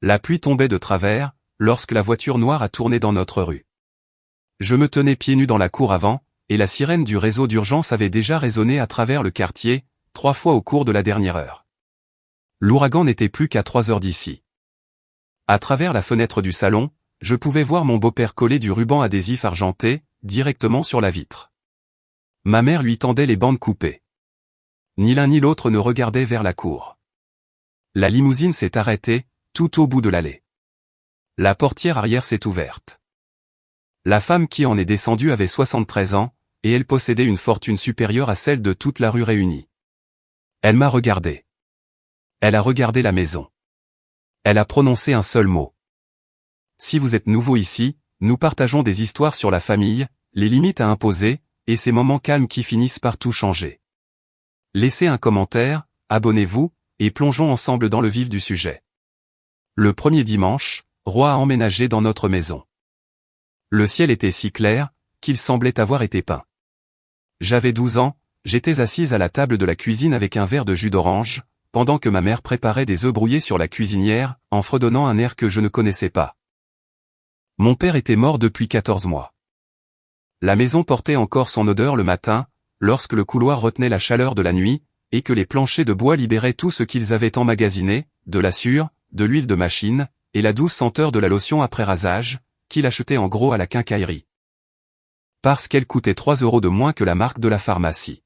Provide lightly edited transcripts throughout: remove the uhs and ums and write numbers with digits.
La pluie tombait de travers, lorsque la voiture noire a tourné dans notre rue. Je me tenais pieds nus dans la cour avant, et la sirène du réseau d'urgence avait déjà résonné à travers le quartier, 3 fois au cours de la dernière heure. L'ouragan n'était plus qu'à 3 heures d'ici. À travers la fenêtre du salon, je pouvais voir mon beau-père coller du ruban adhésif argenté, directement sur la vitre. Ma mère lui tendait les bandes coupées. Ni l'un ni l'autre ne regardait vers la cour. La limousine s'est arrêtée, tout au bout de l'allée. La portière arrière s'est ouverte. La femme qui en est descendue avait 73 ans, et elle possédait une fortune supérieure à celle de toute la rue réunie. Elle m'a regardé. Elle a regardé la maison. Elle a prononcé un seul mot. Si vous êtes nouveau ici, nous partageons des histoires sur la famille, les limites à imposer, et ces moments calmes qui finissent par tout changer. Laissez un commentaire, abonnez-vous, et plongeons ensemble dans le vif du sujet. Le premier dimanche, Roi a emménagé dans notre maison. Le ciel était si clair, qu'il semblait avoir été peint. J'avais 12 ans, j'étais assise à la table de la cuisine avec un verre de jus d'orange, pendant que ma mère préparait des œufs brouillés sur la cuisinière, en fredonnant un air que je ne connaissais pas. Mon père était mort depuis 14 mois. La maison portait encore son odeur le matin, lorsque le couloir retenait la chaleur de la nuit, et que les planchers de bois libéraient tout ce qu'ils avaient emmagasiné, de la sueur, de l'huile de machine, et la douce senteur de la lotion après rasage, qu'il achetait en gros à la quincaillerie. Parce qu'elle coûtait 3 € de moins que la marque de la pharmacie.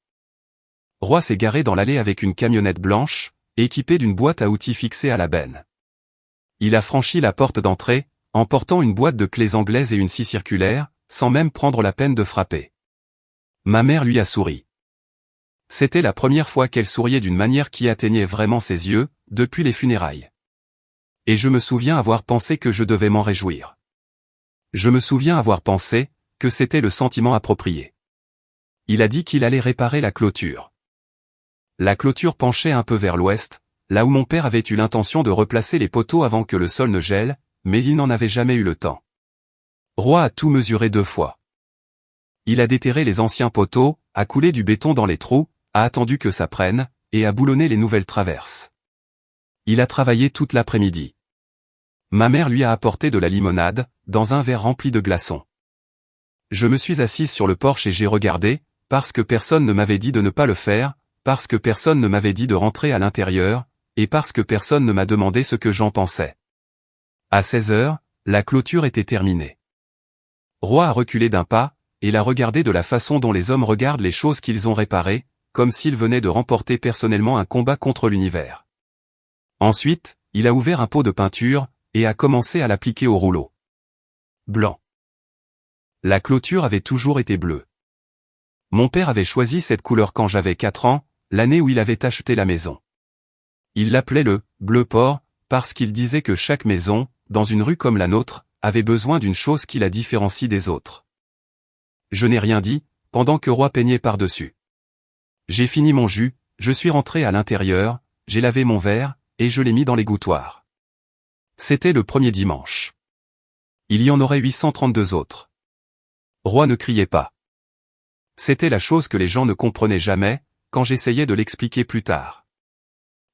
Roi s'est garé dans l'allée avec une camionnette blanche, équipée d'une boîte à outils fixée à la benne. Il a franchi la porte d'entrée, emportant une boîte de clés anglaises et une scie circulaire, sans même prendre la peine de frapper. Ma mère lui a souri. C'était la première fois qu'elle souriait d'une manière qui atteignait vraiment ses yeux, depuis les funérailles. Et je me souviens avoir pensé que je devais m'en réjouir. Je me souviens avoir pensé que c'était le sentiment approprié. Il a dit qu'il allait réparer la clôture. La clôture penchait un peu vers l'ouest, là où mon père avait eu l'intention de replacer les poteaux avant que le sol ne gèle, mais il n'en avait jamais eu le temps. Roi a tout mesuré 2 fois. Il a déterré les anciens poteaux, a coulé du béton dans les trous, a attendu que ça prenne, et a boulonné les nouvelles traverses. Il a travaillé toute l'après-midi. Ma mère lui a apporté de la limonade, dans un verre rempli de glaçons. Je me suis assise sur le porche et j'ai regardé, parce que personne ne m'avait dit de ne pas le faire, parce que personne ne m'avait dit de rentrer à l'intérieur, et parce que personne ne m'a demandé ce que j'en pensais. À 16 heures, la clôture était terminée. Roi a reculé d'un pas, et l'a regardé de la façon dont les hommes regardent les choses qu'ils ont réparées, comme s'il venait de remporter personnellement un combat contre l'univers. Ensuite, il a ouvert un pot de peinture, et a commencé à l'appliquer au rouleau. Blanc. La clôture avait toujours été bleue. Mon père avait choisi cette couleur quand j'avais 4 ans, l'année où il avait acheté la maison. Il l'appelait le « bleu porc » parce qu'il disait que chaque maison, dans une rue comme la nôtre, avait besoin d'une chose qui la différencie des autres. Je n'ai rien dit, pendant que Roi peignait par-dessus. J'ai fini mon jus, je suis rentré à l'intérieur, j'ai lavé mon verre, et je l'ai mis dans l'égouttoir. C'était le premier dimanche. Il y en aurait 832 autres. Roi ne criait pas. C'était la chose que les gens ne comprenaient jamais, quand j'essayais de l'expliquer plus tard.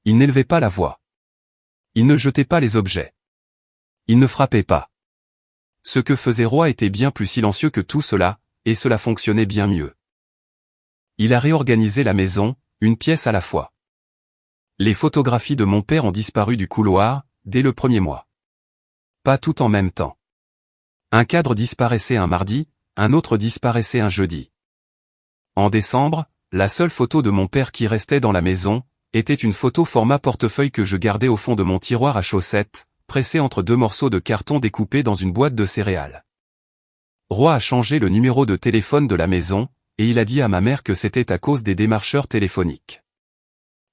Il n'élevait pas la voix. Il ne jetait pas les objets. Il ne frappait pas. Ce que faisait Roi était bien plus silencieux que tout cela, et cela fonctionnait bien mieux. Il a réorganisé la maison, une pièce à la fois. Les photographies de mon père ont disparu du couloir, dès le premier mois. Pas tout en même temps. Un cadre disparaissait un mardi, un autre disparaissait un jeudi. En décembre, la seule photo de mon père qui restait dans la maison, était une photo format portefeuille que je gardais au fond de mon tiroir à chaussettes, pressé entre 2 morceaux de carton découpés dans une boîte de céréales. Roi a changé le numéro de téléphone de la maison, et il a dit à ma mère que c'était à cause des démarcheurs téléphoniques.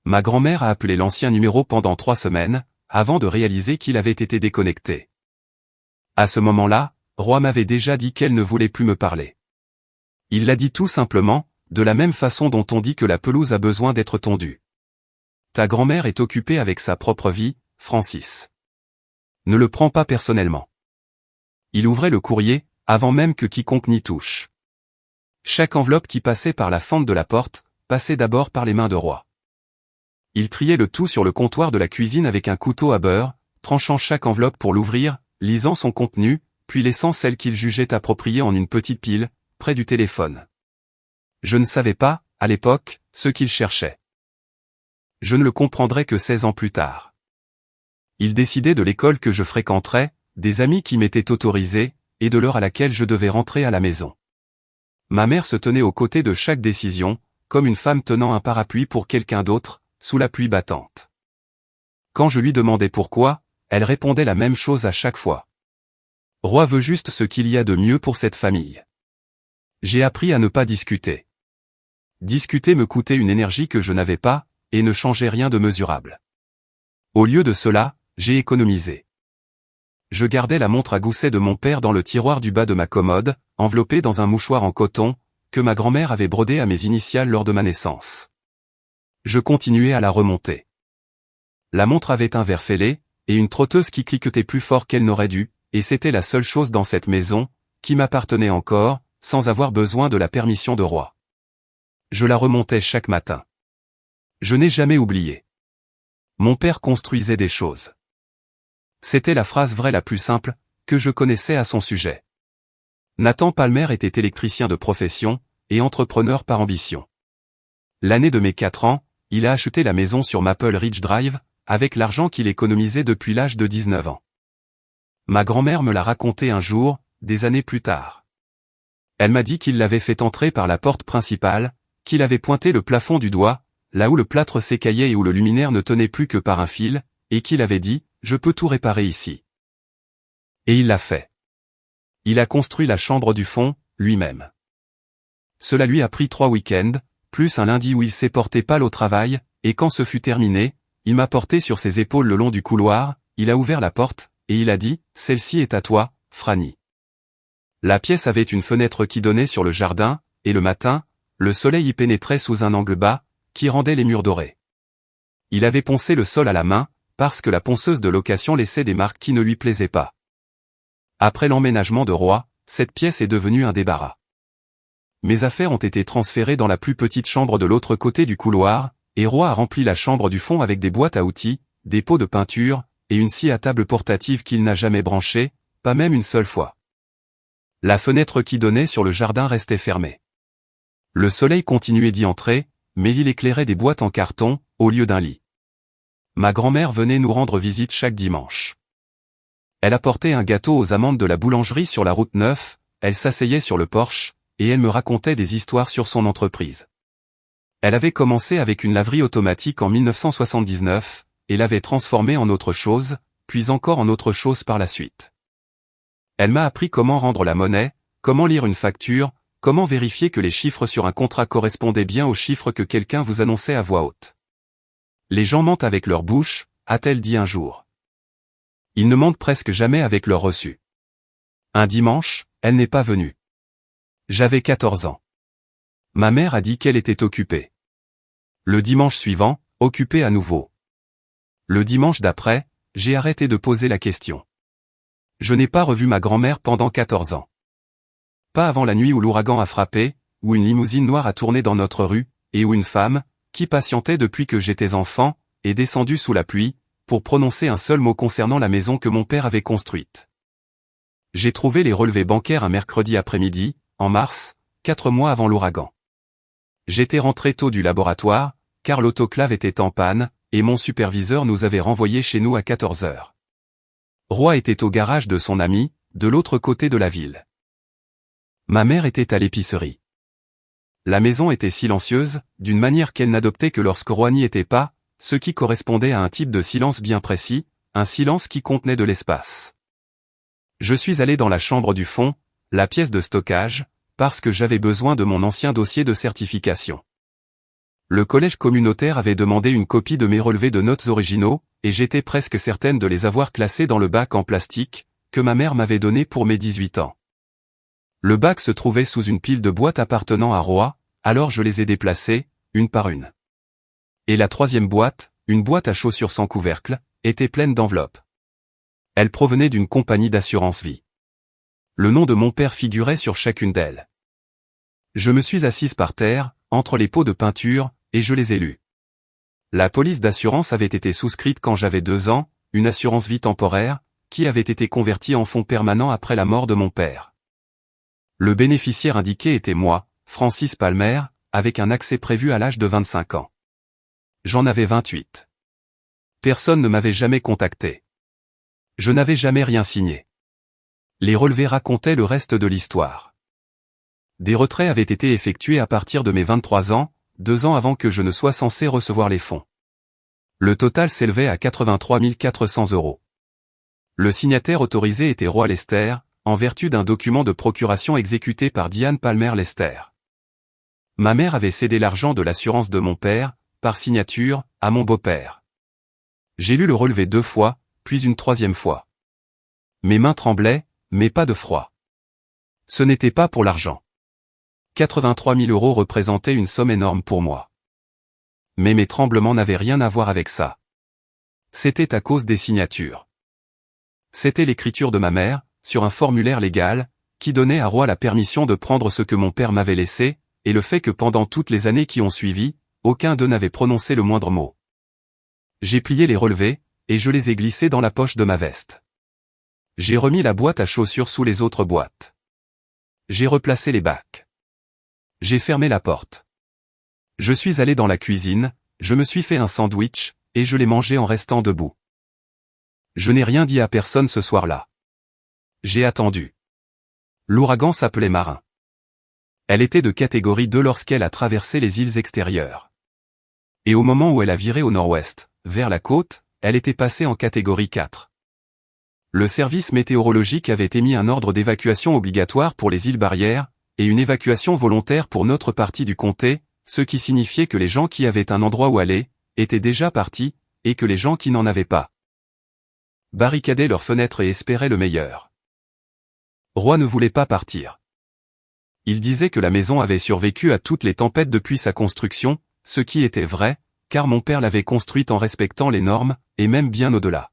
Ma grand-mère a appelé l'ancien numéro pendant 3 semaines, avant de réaliser qu'il avait été déconnecté. À ce moment-là, Roi m'avait déjà dit qu'elle ne voulait plus me parler. Il l'a dit tout simplement, de la même façon dont on dit que la pelouse a besoin d'être tondue. Ta grand-mère est occupée avec sa propre vie, Francis. Ne le prends pas personnellement. Il ouvrait le courrier, avant même que quiconque n'y touche. Chaque enveloppe qui passait par la fente de la porte, passait d'abord par les mains de Roi. Il triait le tout sur le comptoir de la cuisine avec un couteau à beurre, tranchant chaque enveloppe pour l'ouvrir, lisant son contenu, puis laissant celle qu'il jugeait appropriée en une petite pile, près du téléphone. Je ne savais pas, à l'époque, ce qu'il cherchait. Je ne le comprendrais que 16 ans plus tard. Il décidait de l'école que je fréquenterais, des amis qui m'étaient autorisés, et de l'heure à laquelle je devais rentrer à la maison. Ma mère se tenait aux côtés de chaque décision, comme une femme tenant un parapluie pour quelqu'un d'autre, sous la pluie battante. Quand je lui demandais pourquoi, elle répondait la même chose à chaque fois. Roy veut juste ce qu'il y a de mieux pour cette famille. J'ai appris à ne pas discuter. Discuter me coûtait une énergie que je n'avais pas, et ne changeait rien de mesurable. Au lieu de cela, j'ai économisé. Je gardais la montre à gousset de mon père dans le tiroir du bas de ma commode, enveloppée dans un mouchoir en coton, que ma grand-mère avait brodé à mes initiales lors de ma naissance. Je continuais à la remonter. La montre avait un verre fêlé, et une trotteuse qui cliquetait plus fort qu'elle n'aurait dû, et c'était la seule chose dans cette maison, qui m'appartenait encore, sans avoir besoin de la permission de Roy. Je la remontais chaque matin. Je n'ai jamais oublié. Mon père construisait des choses. C'était la phrase vraie la plus simple, que je connaissais à son sujet. Nathan Palmer était électricien de profession, et entrepreneur par ambition. L'année de mes 4 ans, il a acheté la maison sur Maple Ridge Drive, avec l'argent qu'il économisait depuis l'âge de 19 ans. Ma grand-mère me l'a raconté un jour, des années plus tard. Elle m'a dit qu'il l'avait fait entrer par la porte principale, qu'il avait pointé le plafond du doigt, là où le plâtre s'écaillait et où le luminaire ne tenait plus que par un fil, et qu'il avait dit « Je peux tout réparer ici ». Et il l'a fait. Il a construit la chambre du fond, lui-même. Cela lui a pris 3 week-ends, plus un lundi où il s'est porté pâle au travail, et quand ce fut terminé, il m'a porté sur ses épaules le long du couloir, il a ouvert la porte, et il a dit « Celle-ci est à toi, Franny ». La pièce avait une fenêtre qui donnait sur le jardin, et le matin, le soleil y pénétrait sous un angle bas, qui rendait les murs dorés. Il avait poncé le sol à la main, parce que la ponceuse de location laissait des marques qui ne lui plaisaient pas. Après l'emménagement de Roy, cette pièce est devenue un débarras. Mes affaires ont été transférées dans la plus petite chambre de l'autre côté du couloir, et Roy a rempli la chambre du fond avec des boîtes à outils, des pots de peinture, et une scie à table portative qu'il n'a jamais branchée, pas même une seule fois. La fenêtre qui donnait sur le jardin restait fermée. Le soleil continuait d'y entrer, mais il éclairait des boîtes en carton, au lieu d'un lit. Ma grand-mère venait nous rendre visite chaque dimanche. Elle apportait un gâteau aux amandes de la boulangerie sur la route 9, elle s'asseyait sur le porche, et elle me racontait des histoires sur son entreprise. Elle avait commencé avec une laverie automatique en 1979, et l'avait transformée en autre chose, puis encore en autre chose par la suite. Elle m'a appris comment rendre la monnaie, comment lire une facture, comment vérifier que les chiffres sur un contrat correspondaient bien aux chiffres que quelqu'un vous annonçait à voix haute. Les gens mentent avec leur bouche, a-t-elle dit un jour. Ils ne mentent presque jamais avec leur reçu. Un dimanche, elle n'est pas venue. J'avais 14 ans. Ma mère a dit qu'elle était occupée. Le dimanche suivant, occupée à nouveau. Le dimanche d'après, j'ai arrêté de poser la question. Je n'ai pas revu ma grand-mère pendant 14 ans. Pas avant la nuit où l'ouragan a frappé, où une limousine noire a tourné dans notre rue, et où une femme, qui patientait depuis que j'étais enfant, est descendue sous la pluie, pour prononcer un seul mot concernant la maison que mon père avait construite. J'ai trouvé les relevés bancaires un mercredi après-midi, en mars, 4 mois avant l'ouragan. J'étais rentré tôt du laboratoire, car l'autoclave était en panne, et mon superviseur nous avait renvoyés chez nous à 14 heures. Roy était au garage de son ami, de l'autre côté de la ville. Ma mère était à l'épicerie. La maison était silencieuse, d'une manière qu'elle n'adoptait que lorsque Roy n'y était pas, ce qui correspondait à un type de silence bien précis, un silence qui contenait de l'espace. Je suis allé dans la chambre du fond, la pièce de stockage, parce que j'avais besoin de mon ancien dossier de certification. Le collège communautaire avait demandé une copie de mes relevés de notes originaux, et j'étais presque certaine de les avoir classés dans le bac en plastique, que ma mère m'avait donné pour mes 18 ans. Le bac se trouvait sous une pile de boîtes appartenant à Roy, alors je les ai déplacées, une par une. Et la troisième boîte, une boîte à chaussures sans couvercle, était pleine d'enveloppes. Elle provenait d'une compagnie d'assurance vie. Le nom de mon père figurait sur chacune d'elles. Je me suis assise par terre, entre les pots de peinture, et je les ai lus. La police d'assurance avait été souscrite quand j'avais 2 ans, une assurance vie temporaire, qui avait été convertie en fonds permanent après la mort de mon père. Le bénéficiaire indiqué était moi, Francis Palmer, avec un accès prévu à l'âge de 25 ans. J'en avais 28. Personne ne m'avait jamais contacté. Je n'avais jamais rien signé. Les relevés racontaient le reste de l'histoire. Des retraits avaient été effectués à partir de mes 23 ans, 2 ans avant que je ne sois censé recevoir les fonds. Le total s'élevait à 83 400 €. Le signataire autorisé était Roy Lester, en vertu d'un document de procuration exécuté par Diane Palmer Lester. Ma mère avait cédé l'argent de l'assurance de mon père, par signature, à mon beau-père. J'ai lu le relevé 2 fois, puis une 3e fois. Mes mains tremblaient, mais pas de froid. Ce n'était pas pour l'argent. 83 000 € représentaient une somme énorme pour moi. Mais mes tremblements n'avaient rien à voir avec ça. C'était à cause des signatures. C'était l'écriture de ma mère, sur un formulaire légal, qui donnait à Roy la permission de prendre ce que mon père m'avait laissé, et le fait que pendant toutes les années qui ont suivi, aucun d'eux n'avait prononcé le moindre mot. J'ai plié les relevés, et je les ai glissés dans la poche de ma veste. J'ai remis la boîte à chaussures sous les autres boîtes. J'ai replacé les bacs. J'ai fermé la porte. Je suis allé dans la cuisine, je me suis fait un sandwich, et je l'ai mangé en restant debout. Je n'ai rien dit à personne ce soir-là. J'ai attendu. L'ouragan s'appelait Marin. Elle était de catégorie 2 lorsqu'elle a traversé les îles extérieures. Et au moment où elle a viré au nord-ouest, vers la côte, elle était passée en catégorie 4. Le service météorologique avait émis un ordre d'évacuation obligatoire pour les îles Barrières, et une évacuation volontaire pour notre partie du comté, ce qui signifiait que les gens qui avaient un endroit où aller, étaient déjà partis, et que les gens qui n'en avaient pas barricadaient leurs fenêtres et espéraient le meilleur. Roy ne voulait pas partir. Il disait que la maison avait survécu à toutes les tempêtes depuis sa construction, ce qui était vrai, car mon père l'avait construite en respectant les normes, et même bien au-delà.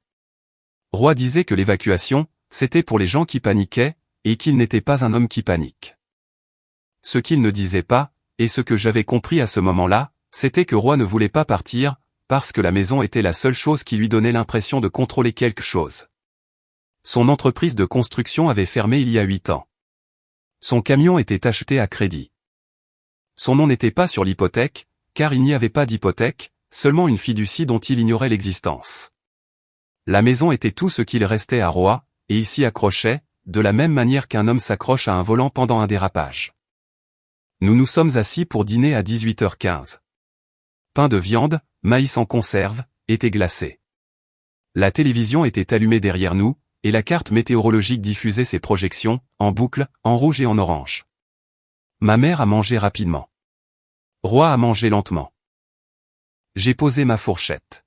Roy disait que l'évacuation, c'était pour les gens qui paniquaient, et qu'il n'était pas un homme qui panique. Ce qu'il ne disait pas, et ce que j'avais compris à ce moment-là, c'était que Roy ne voulait pas partir, parce que la maison était la seule chose qui lui donnait l'impression de contrôler quelque chose. Son entreprise de construction avait fermé il y a 8 ans. Son camion était acheté à crédit. Son nom n'était pas sur l'hypothèque, car il n'y avait pas d'hypothèque, seulement une fiducie dont il ignorait l'existence. La maison était tout ce qu'il restait à Roy, et il s'y accrochait, de la même manière qu'un homme s'accroche à un volant pendant un dérapage. Nous nous sommes assis pour dîner à 18h15. Pain de viande, maïs en conserve, était glacé. La télévision était allumée derrière nous, et la carte météorologique diffusait ses projections, en boucle, en rouge et en orange. Ma mère a mangé rapidement. Roy a mangé lentement. J'ai posé ma fourchette.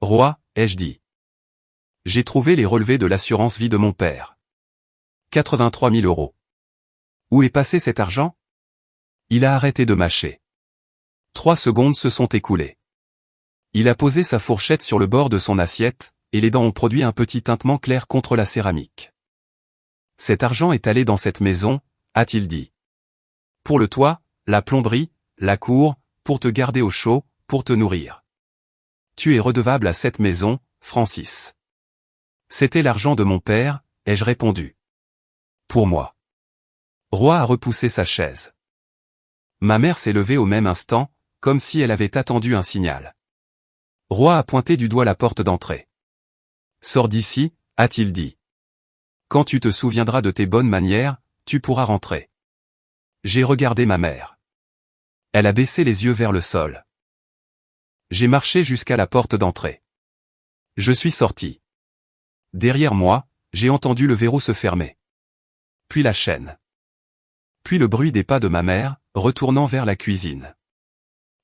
Roy, ai-je dit. J'ai trouvé les relevés de l'assurance vie de mon père. 83 000 €. Où est passé cet argent? Il a arrêté de mâcher. 3 secondes se sont écoulées. Il a posé sa fourchette sur le bord de son assiette, et les dents ont produit un petit tintement clair contre la céramique. Cet argent est allé dans cette maison, a-t-il dit. Pour le toit, la plomberie, la cour, pour te garder au chaud, pour te nourrir. Tu es redevable à cette maison, Francis. C'était l'argent de mon père, ai-je répondu. Pour moi. Roy a repoussé sa chaise. Ma mère s'est levée au même instant, comme si elle avait attendu un signal. Roy a pointé du doigt la porte d'entrée. Sors d'ici, a-t-il dit. Quand tu te souviendras de tes bonnes manières, tu pourras rentrer. J'ai regardé ma mère. Elle a baissé les yeux vers le sol. J'ai marché jusqu'à la porte d'entrée. Je suis sorti. Derrière moi, j'ai entendu le verrou se fermer. Puis la chaîne. Puis le bruit des pas de ma mère, retournant vers la cuisine.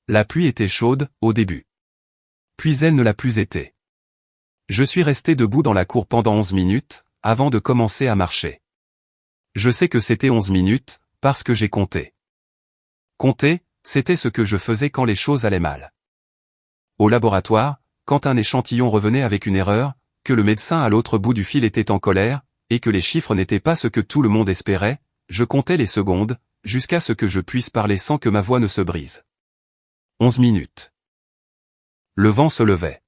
La pluie était chaude, au début. Puis elle ne l'a plus été. Je suis resté debout dans la cour pendant 11 minutes, avant de commencer à marcher. Je sais que c'était 11 minutes, parce que j'ai compté. Compter, c'était ce que je faisais quand les choses allaient mal. Au laboratoire, quand un échantillon revenait avec une erreur, que le médecin à l'autre bout du fil était en colère, et que les chiffres n'étaient pas ce que tout le monde espérait, je comptais les secondes, jusqu'à ce que je puisse parler sans que ma voix ne se brise. 11 minutes. Le vent se levait.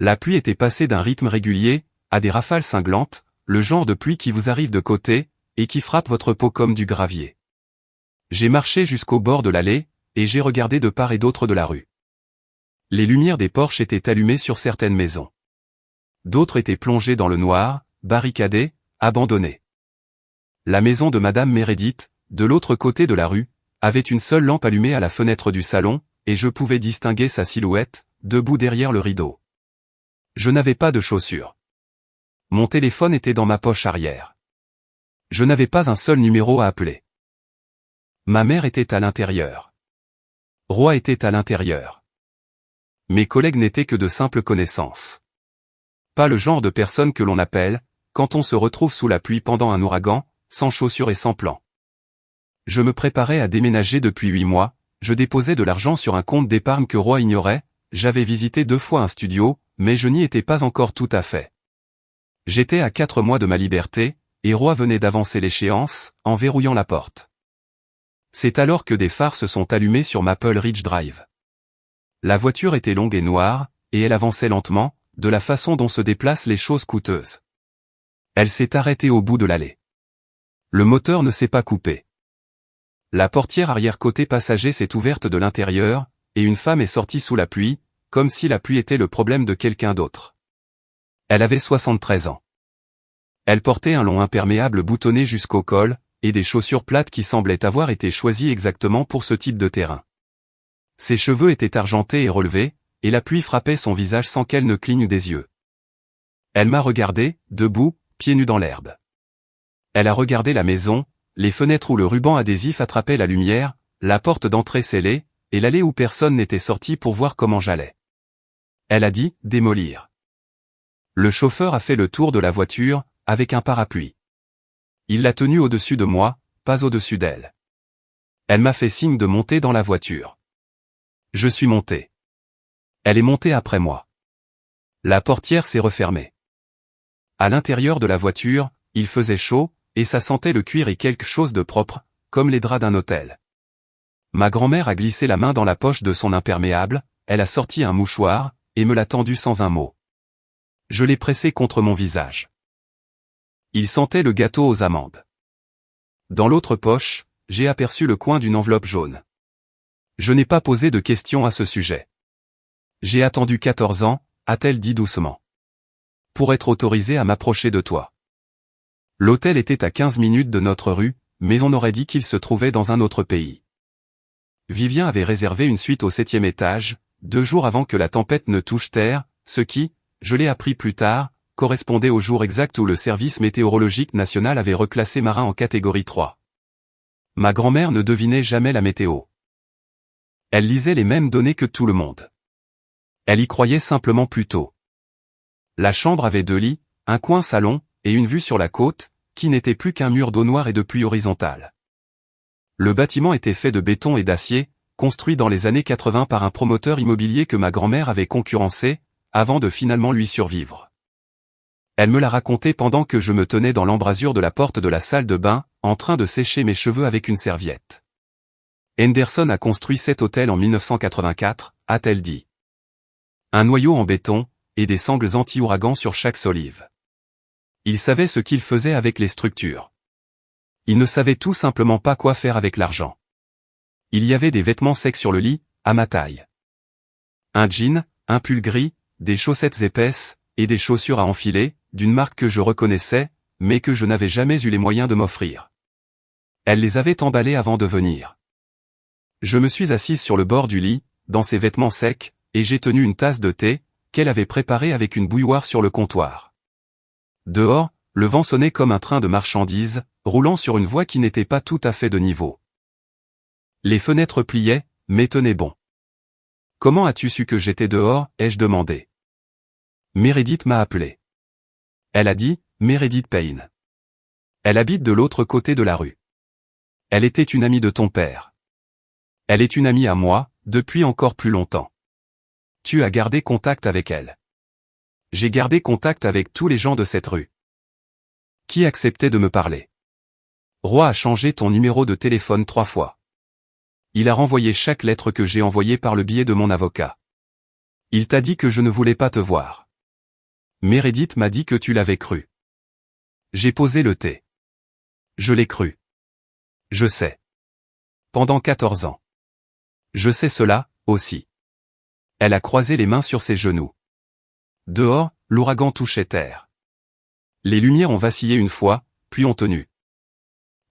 La pluie était passée d'un rythme régulier, à des rafales cinglantes, le genre de pluie qui vous arrive de côté, et qui frappe votre peau comme du gravier. J'ai marché jusqu'au bord de l'allée, et j'ai regardé de part et d'autre de la rue. Les lumières des porches étaient allumées sur certaines maisons. D'autres étaient plongées dans le noir, barricadées, abandonnées. La maison de Madame Meredith, de l'autre côté de la rue, avait une seule lampe allumée à la fenêtre du salon, et je pouvais distinguer sa silhouette, debout derrière le rideau. Je n'avais pas de chaussures. Mon téléphone était dans ma poche arrière. Je n'avais pas un seul numéro à appeler. Ma mère était à l'intérieur. Roy était à l'intérieur. Mes collègues n'étaient que de simples connaissances. Pas le genre de personnes que l'on appelle, quand on se retrouve sous la pluie pendant un ouragan, sans chaussures et sans plan. Je me préparais à déménager depuis 8 mois, je déposais de l'argent sur un compte d'épargne que Roy ignorait, j'avais visité 2 fois un studio, mais je n'y étais pas encore tout à fait. J'étais à 4 mois de ma liberté, et Roy venait d'avancer l'échéance, en verrouillant la porte. C'est alors que des phares se sont allumés sur Maple Ridge Drive. La voiture était longue et noire, et elle avançait lentement, de la façon dont se déplacent les choses coûteuses. Elle s'est arrêtée au bout de l'allée. Le moteur ne s'est pas coupé. La portière arrière côté passager s'est ouverte de l'intérieur, et une femme est sortie sous la pluie, comme si la pluie était le problème de quelqu'un d'autre. Elle avait 73 ans. Elle portait un long imperméable boutonné jusqu'au col, et des chaussures plates qui semblaient avoir été choisies exactement pour ce type de terrain. Ses cheveux étaient argentés et relevés, et la pluie frappait son visage sans qu'elle ne cligne des yeux. Elle m'a regardé, debout, pieds nus dans l'herbe. Elle a regardé la maison, les fenêtres où le ruban adhésif attrapait la lumière, la porte d'entrée scellée, et l'allée où personne n'était sorti pour voir comment j'allais. Elle a dit, démolir. Le chauffeur a fait le tour de la voiture, avec un parapluie. Il l'a tenue au-dessus de moi, pas au-dessus d'elle. Elle m'a fait signe de monter dans la voiture. Je suis monté. Elle est montée après moi. La portière s'est refermée. À l'intérieur de la voiture, il faisait chaud, et ça sentait le cuir et quelque chose de propre, comme les draps d'un hôtel. Ma grand-mère a glissé la main dans la poche de son imperméable, elle a sorti un mouchoir, et me l'a tendu sans un mot. Je l'ai pressé contre mon visage. Il sentait le gâteau aux amandes. Dans l'autre poche, j'ai aperçu le coin d'une enveloppe jaune. Je n'ai pas posé de questions à ce sujet. J'ai attendu 14 ans, a-t-elle dit doucement. Pour être autorisé à m'approcher de toi. L'hôtel était à 15 minutes de notre rue, mais on aurait dit qu'il se trouvait dans un autre pays. Vivien avait réservé une suite au 7e étage, 2 jours avant que la tempête ne touche terre, ce qui, je l'ai appris plus tard, correspondait au jour exact où le service météorologique national avait reclassé Marin en catégorie 3. Ma grand-mère ne devinait jamais la météo. Elle lisait les mêmes données que tout le monde. Elle y croyait simplement plus tôt. La chambre avait 2 lits, un coin salon, et une vue sur la côte, qui n'était plus qu'un mur d'eau noire et de pluie horizontale. Le bâtiment était fait de béton et d'acier, construit dans les années 80 par un promoteur immobilier que ma grand-mère avait concurrencé, avant de finalement lui survivre. Elle me l'a raconté pendant que je me tenais dans l'embrasure de la porte de la salle de bain, en train de sécher mes cheveux avec une serviette. Henderson a construit cet hôtel en 1984, a-t-elle dit. Un noyau en béton, et des sangles anti-ouragan sur chaque solive. Il savait ce qu'il faisait avec les structures. Il ne savait tout simplement pas quoi faire avec l'argent. Il y avait des vêtements secs sur le lit, à ma taille. Un jean, un pull gris, des chaussettes épaisses, et des chaussures à enfiler, d'une marque que je reconnaissais, mais que je n'avais jamais eu les moyens de m'offrir. Elle les avait emballés avant de venir. Je me suis assise sur le bord du lit, dans ses vêtements secs, et j'ai tenu une tasse de thé, qu'elle avait préparée avec une bouilloire sur le comptoir. Dehors, le vent sonnait comme un train de marchandises, roulant sur une voie qui n'était pas tout à fait de niveau. Les fenêtres pliaient, mais tenaient bon. « Comment as-tu su que j'étais dehors ?» ai-je demandé. Meredith m'a appelé. Elle a dit, Meredith Payne. Elle habite de l'autre côté de la rue. Elle était une amie de ton père. Elle est une amie à moi, depuis encore plus longtemps. Tu as gardé contact avec elle. J'ai gardé contact avec tous les gens de cette rue. Qui acceptait de me parler. Roy a changé ton numéro de téléphone 3 fois. Il a renvoyé chaque lettre que j'ai envoyée par le biais de mon avocat. Il t'a dit que je ne voulais pas te voir. Meredith m'a dit que tu l'avais cru. J'ai posé le thé. Je l'ai cru. Je sais. Pendant 14 ans. Je sais cela, aussi. Elle a croisé les mains sur ses genoux. Dehors, l'ouragan touchait terre. Les lumières ont vacillé une fois, puis ont tenu.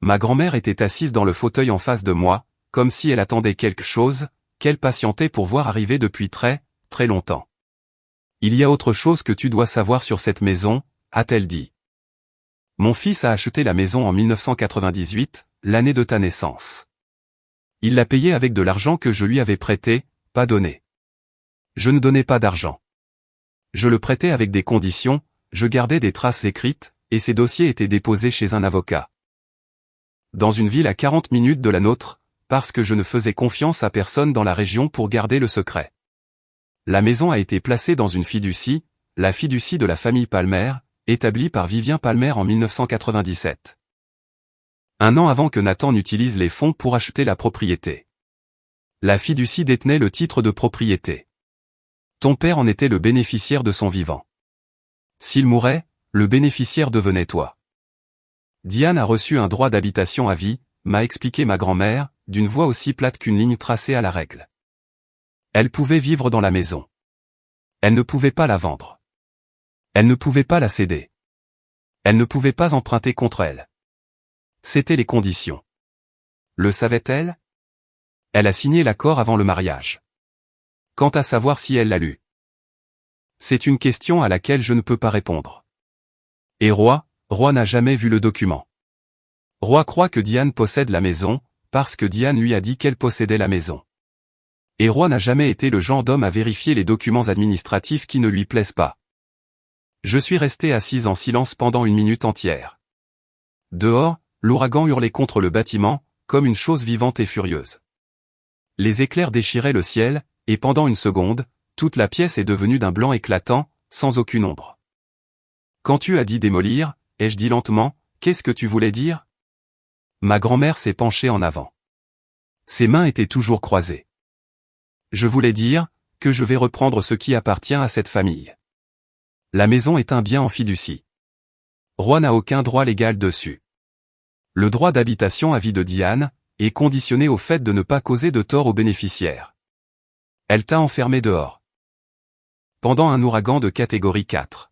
Ma grand-mère était assise dans le fauteuil en face de moi, comme si elle attendait quelque chose, qu'elle patientait pour voir arriver depuis très, très longtemps. Il y a autre chose que tu dois savoir sur cette maison, a-t-elle dit. Mon fils a acheté la maison en 1998, l'année de ta naissance. Il l'a payée avec de l'argent que je lui avais prêté, pas donné. Je ne donnais pas d'argent. Je le prêtais avec des conditions, je gardais des traces écrites, et ces dossiers étaient déposés chez un avocat. Dans une ville à 40 minutes de la nôtre, parce que je ne faisais confiance à personne dans la région pour garder le secret. La maison a été placée dans une fiducie, la fiducie de la famille Palmer, établie par Vivien Palmer en 1997. Un an avant que Nathan n'utilise les fonds pour acheter la propriété. La fiducie détenait le titre de propriété. Ton père en était le bénéficiaire de son vivant. S'il mourait, le bénéficiaire devenait toi. Diane a reçu un droit d'habitation à vie, m'a expliqué ma grand-mère, d'une voix aussi plate qu'une ligne tracée à la règle. Elle pouvait vivre dans la maison. Elle ne pouvait pas la vendre. Elle ne pouvait pas la céder. Elle ne pouvait pas emprunter contre elle. C'étaient les conditions. Le savait-elle? Elle a signé l'accord avant le mariage. Quant à savoir si elle l'a lu. C'est une question à laquelle je ne peux pas répondre. Et Roy n'a jamais vu le document. Roy croit que Diane possède la maison, parce que Diane lui a dit qu'elle possédait la maison. Et Roy n'a jamais été le genre d'homme à vérifier les documents administratifs qui ne lui plaisent pas. Je suis resté assise en silence pendant une minute entière. Dehors, l'ouragan hurlait contre le bâtiment, comme une chose vivante et furieuse. Les éclairs déchiraient le ciel, et pendant une seconde, toute la pièce est devenue d'un blanc éclatant, sans aucune ombre. Quand tu as dit démolir, ai-je dit lentement, qu'est-ce que tu voulais dire? Ma grand-mère s'est penchée en avant. Ses mains étaient toujours croisées. Je voulais dire, que je vais reprendre ce qui appartient à cette famille. La maison est un bien en fiducie. Roy n'a aucun droit légal dessus. Le droit d'habitation à vie de Diane est conditionné au fait de ne pas causer de tort aux bénéficiaires. Elle t'a enfermé dehors. Pendant un ouragan de catégorie 4.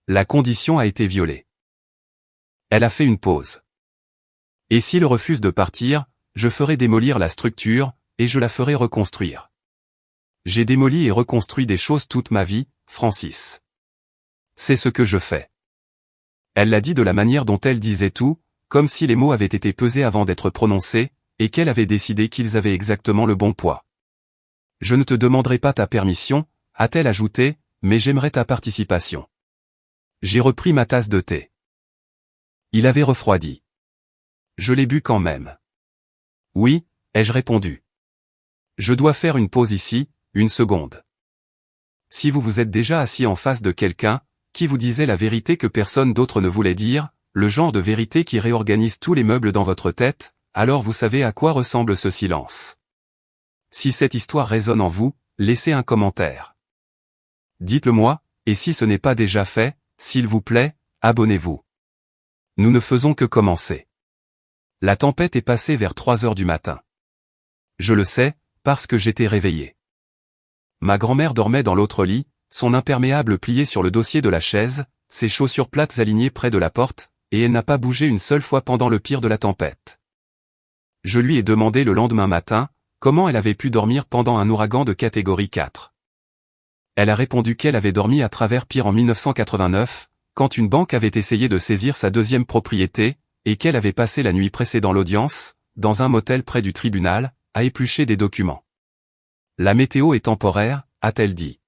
La condition a été violée. Elle a fait une pause. Et s'il refuse de partir, je ferai démolir la structure, et je la ferai reconstruire. J'ai démoli et reconstruit des choses toute ma vie, Francis. C'est ce que je fais. Elle l'a dit de la manière dont elle disait tout, comme si les mots avaient été pesés avant d'être prononcés, et qu'elle avait décidé qu'ils avaient exactement le bon poids. Je ne te demanderai pas ta permission, a-t-elle ajouté, mais j'aimerais ta participation. J'ai repris ma tasse de thé. Il avait refroidi. Je l'ai bu quand même. Oui, ai-je répondu. Je dois faire une pause ici, une seconde. Si vous vous êtes déjà assis en face de quelqu'un, qui vous disait la vérité que personne d'autre ne voulait dire, le genre de vérité qui réorganise tous les meubles dans votre tête, alors vous savez à quoi ressemble ce silence. Si cette histoire résonne en vous, laissez un commentaire. Dites-le moi, et si ce n'est pas déjà fait, s'il vous plaît, abonnez-vous. Nous ne faisons que commencer. La tempête est passée vers 3 heures du matin. Je le sais, parce que j'étais réveillé. Ma grand-mère dormait dans l'autre lit, son imperméable plié sur le dossier de la chaise, ses chaussures plates alignées près de la porte, et elle n'a pas bougé une seule fois pendant le pire de la tempête. Je lui ai demandé le lendemain matin, comment elle avait pu dormir pendant un ouragan de catégorie 4. Elle a répondu qu'elle avait dormi à travers pire en 1989, quand une banque avait essayé de saisir sa deuxième propriété, et qu'elle avait passé la nuit précédant l'audience, dans un motel près du tribunal, à éplucher des documents. La météo est temporaire, a-t-elle dit.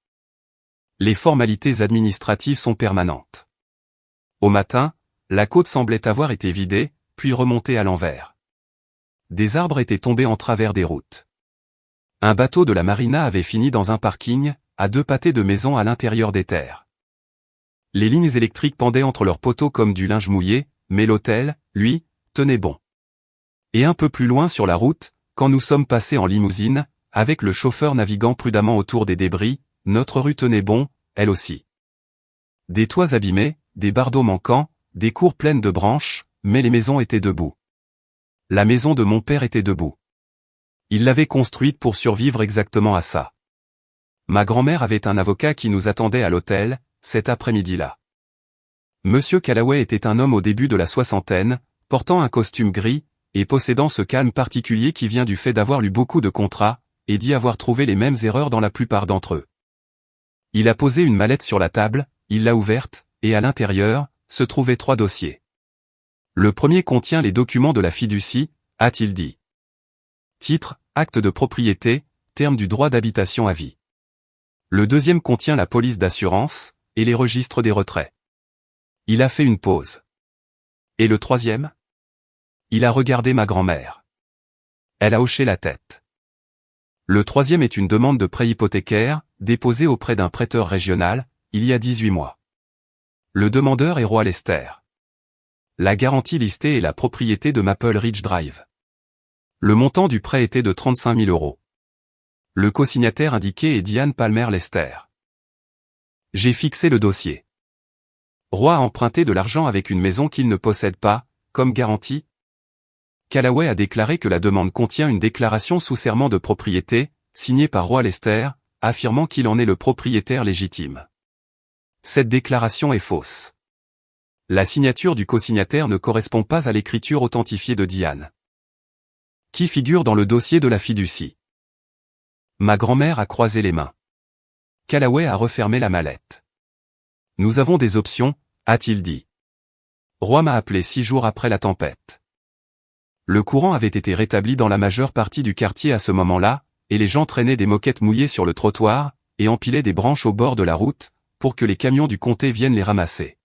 Les formalités administratives sont permanentes. Au matin, la côte semblait avoir été vidée, puis remontée à l'envers. Des arbres étaient tombés en travers des routes. Un bateau de la marina avait fini dans un parking, à 2 pâtés de maisons à l'intérieur des terres. Les lignes électriques pendaient entre leurs poteaux comme du linge mouillé, mais l'hôtel, lui, tenait bon. Et un peu plus loin sur la route, quand nous sommes passés en limousine, avec le chauffeur naviguant prudemment autour des débris, notre rue tenait bon, elle aussi. Des toits abîmés, des bardeaux manquants, des cours pleines de branches, mais les maisons étaient debout. La maison de mon père était debout. Il l'avait construite pour survivre exactement à ça. Ma grand-mère avait un avocat qui nous attendait à l'hôtel, cet après-midi-là. Monsieur Callaway était un homme au début de la soixantaine, portant un costume gris, et possédant ce calme particulier qui vient du fait d'avoir lu beaucoup de contrats, et d'y avoir trouvé les mêmes erreurs dans la plupart d'entre eux. Il a posé une mallette sur la table, il l'a ouverte, et à l'intérieur, se trouvaient 3 dossiers. Le premier contient les documents de la fiducie, a-t-il dit. Titre, acte de propriété, terme du droit d'habitation à vie. Le deuxième contient la police d'assurance, et les registres des retraits. Il a fait une pause. Et le troisième? Il a regardé ma grand-mère. Elle a hoché la tête. Le troisième est une demande de prêt hypothécaire, déposée auprès d'un prêteur régional, il y a 18 mois. Le demandeur est Roy Lester. La garantie listée est la propriété de Maple Ridge Drive. Le montant du prêt était de 35 000 €. Le co-signataire indiqué est Diane Palmer Lester. J'ai fixé le dossier. Roy a emprunté de l'argent avec une maison qu'il ne possède pas, comme garantie. Callaway a déclaré que la demande contient une déclaration sous serment de propriété, signée par Roy Lester, affirmant qu'il en est le propriétaire légitime. Cette déclaration est fausse. La signature du co-signataire ne correspond pas à l'écriture authentifiée de Diane. Qui figure dans le dossier de la fiducie? Ma grand-mère a croisé les mains. Callaway a refermé la mallette. Nous avons des options, a-t-il dit. Roy m'a appelé 6 jours après la tempête. Le courant avait été rétabli dans la majeure partie du quartier à ce moment-là, et les gens traînaient des moquettes mouillées sur le trottoir, et empilaient des branches au bord de la route, pour que les camions du comté viennent les ramasser.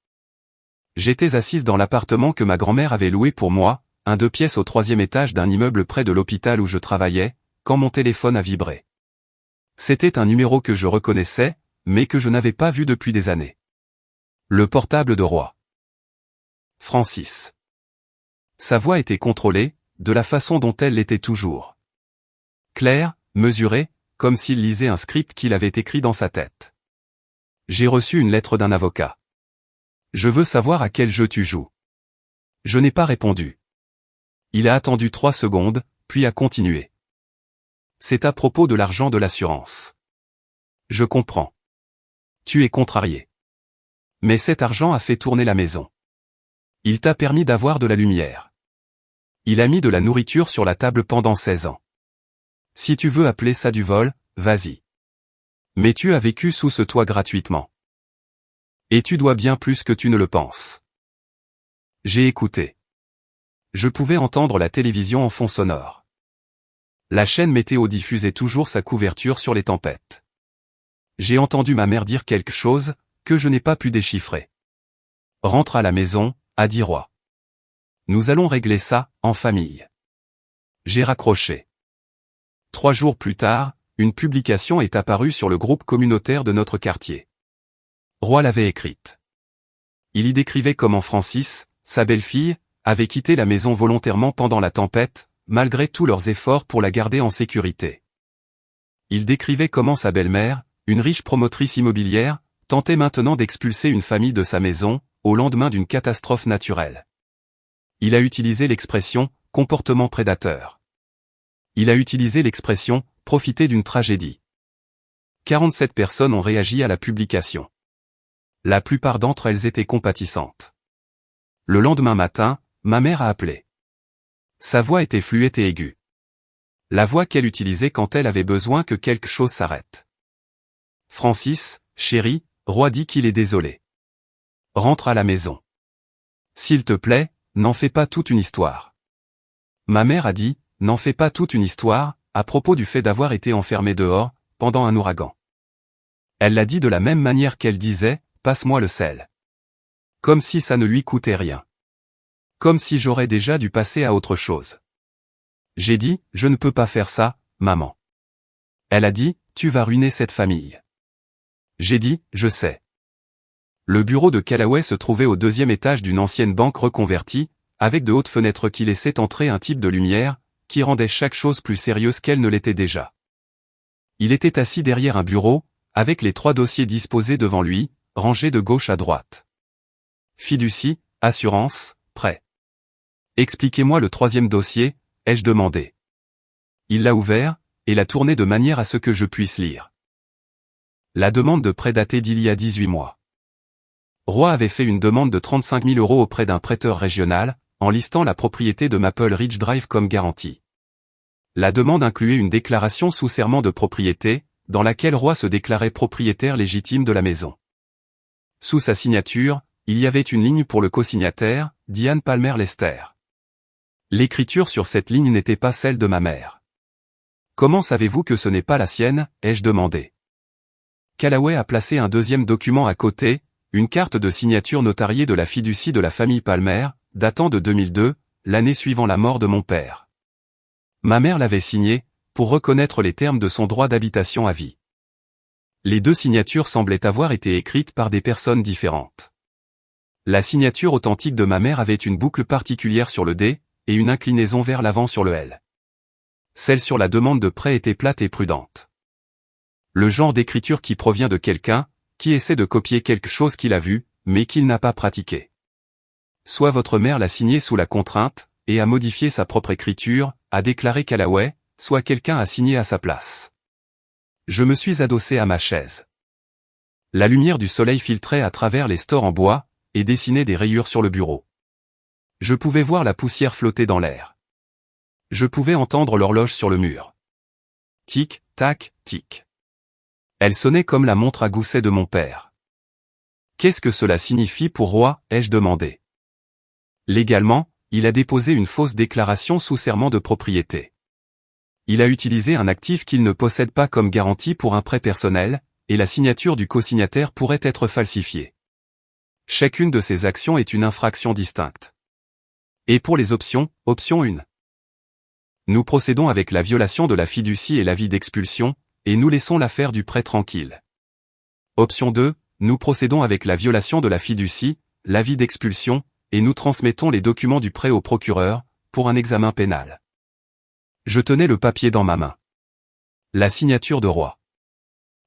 J'étais assise dans l'appartement que ma grand-mère avait loué pour moi, un 2 pièces au 3e étage d'un immeuble près de l'hôpital où je travaillais, quand mon téléphone a vibré. C'était un numéro que je reconnaissais, mais que je n'avais pas vu depuis des années. Le portable de Roy. Francis. Sa voix était contrôlée, de la façon dont elle l'était toujours. Claire, mesurée, comme s'il lisait un script qu'il avait écrit dans sa tête. J'ai reçu une lettre d'un avocat. Je veux savoir à quel jeu tu joues. Je n'ai pas répondu. Il a attendu 3 secondes, puis a continué. C'est à propos de l'argent de l'assurance. Je comprends. Tu es contrarié. Mais cet argent a fait tourner la maison. Il t'a permis d'avoir de la lumière. Il a mis de la nourriture sur la table pendant 16 ans. Si tu veux appeler ça du vol, vas-y. Mais tu as vécu sous ce toit gratuitement. Et tu dois bien plus que tu ne le penses. J'ai écouté. Je pouvais entendre la télévision en fond sonore. La chaîne météo diffusait toujours sa couverture sur les tempêtes. J'ai entendu ma mère dire quelque chose, que je n'ai pas pu déchiffrer. Rentre à la maison, a dit Roy. Nous allons régler ça, en famille. J'ai raccroché. 3 jours plus tard, une publication est apparue sur le groupe communautaire de notre quartier. Roy l'avait écrite. Il y décrivait comment Francis, sa belle-fille, avait quitté la maison volontairement pendant la tempête, malgré tous leurs efforts pour la garder en sécurité. Il décrivait comment sa belle-mère, une riche promotrice immobilière, tentait maintenant d'expulser une famille de sa maison, au lendemain d'une catastrophe naturelle. Il a utilisé l'expression « comportement prédateur ». Il a utilisé l'expression « profiter d'une tragédie ». 47 personnes ont réagi à la publication. La plupart d'entre elles étaient compatissantes. Le lendemain matin, ma mère a appelé. Sa voix était fluette et aiguë. La voix qu'elle utilisait quand elle avait besoin que quelque chose s'arrête. Francis, chérie, Roy dit qu'il est désolé. Rentre à la maison. S'il te plaît, n'en fais pas toute une histoire. Ma mère a dit, n'en fais pas toute une histoire, à propos du fait d'avoir été enfermé dehors, pendant un ouragan. Elle l'a dit de la même manière qu'elle disait, passe-moi le sel. Comme si ça ne lui coûtait rien. Comme si j'aurais déjà dû passer à autre chose. J'ai dit, je ne peux pas faire ça, maman. Elle a dit, tu vas ruiner cette famille. J'ai dit, je sais. Le bureau de Callaway se trouvait au 2e étage d'une ancienne banque reconvertie, avec de hautes fenêtres qui laissaient entrer un type de lumière, qui rendait chaque chose plus sérieuse qu'elle ne l'était déjà. Il était assis derrière un bureau, avec les 3 dossiers disposés devant lui, rangés de gauche à droite. Fiducie, assurance, prêt. Expliquez-moi le troisième dossier, ai-je demandé. Il l'a ouvert, et l'a tourné de manière à ce que je puisse lire. La demande de prêt datée d'il y a 18 mois. Roy avait fait une demande de 35 000 € auprès d'un prêteur régional, en listant la propriété de Maple Ridge Drive comme garantie. La demande incluait une déclaration sous serment de propriété, dans laquelle Roy se déclarait propriétaire légitime de la maison. Sous sa signature, il y avait une ligne pour le co-signataire, Diane Palmer Lester. L'écriture sur cette ligne n'était pas celle de ma mère. Comment savez-vous que ce n'est pas la sienne, ai-je demandé. Callaway a placé un deuxième document à côté, une carte de signature notariée de la fiducie de la famille Palmer, datant de 2002, l'année suivant la mort de mon père. Ma mère l'avait signée, pour reconnaître les termes de son droit d'habitation à vie. Les deux signatures semblaient avoir été écrites par des personnes différentes. La signature authentique de ma mère avait une boucle particulière sur le D, et une inclinaison vers l'avant sur le L. Celle sur la demande de prêt était plate et prudente. Le genre d'écriture qui provient de quelqu'un, qui essaie de copier quelque chose qu'il a vu, mais qu'il n'a pas pratiqué. Soit votre mère l'a signé sous la contrainte, et a modifié sa propre écriture, a déclaré Callaway, soit quelqu'un a signé à sa place. Je me suis adossé à ma chaise. La lumière du soleil filtrait à travers les stores en bois, et dessinait des rayures sur le bureau. Je pouvais voir la poussière flotter dans l'air. Je pouvais entendre l'horloge sur le mur. Tic, tac, tic. Elle sonnait comme la montre à gousset de mon père. Qu'est-ce que cela signifie pour Roy, ai-je demandé. Légalement, il a déposé une fausse déclaration sous serment de propriété. Il a utilisé un actif qu'il ne possède pas comme garantie pour un prêt personnel, et la signature du co-signataire pourrait être falsifiée. Chacune de ces actions est une infraction distincte. Et pour les options, option 1. Nous procédons avec la violation de la fiducie et l'avis d'expulsion, et nous laissons l'affaire du prêt tranquille. Option 2, nous procédons avec la violation de la fiducie, l'avis d'expulsion, et nous transmettons les documents du prêt au procureur, pour un examen pénal. Je tenais le papier dans ma main. La signature de Roy.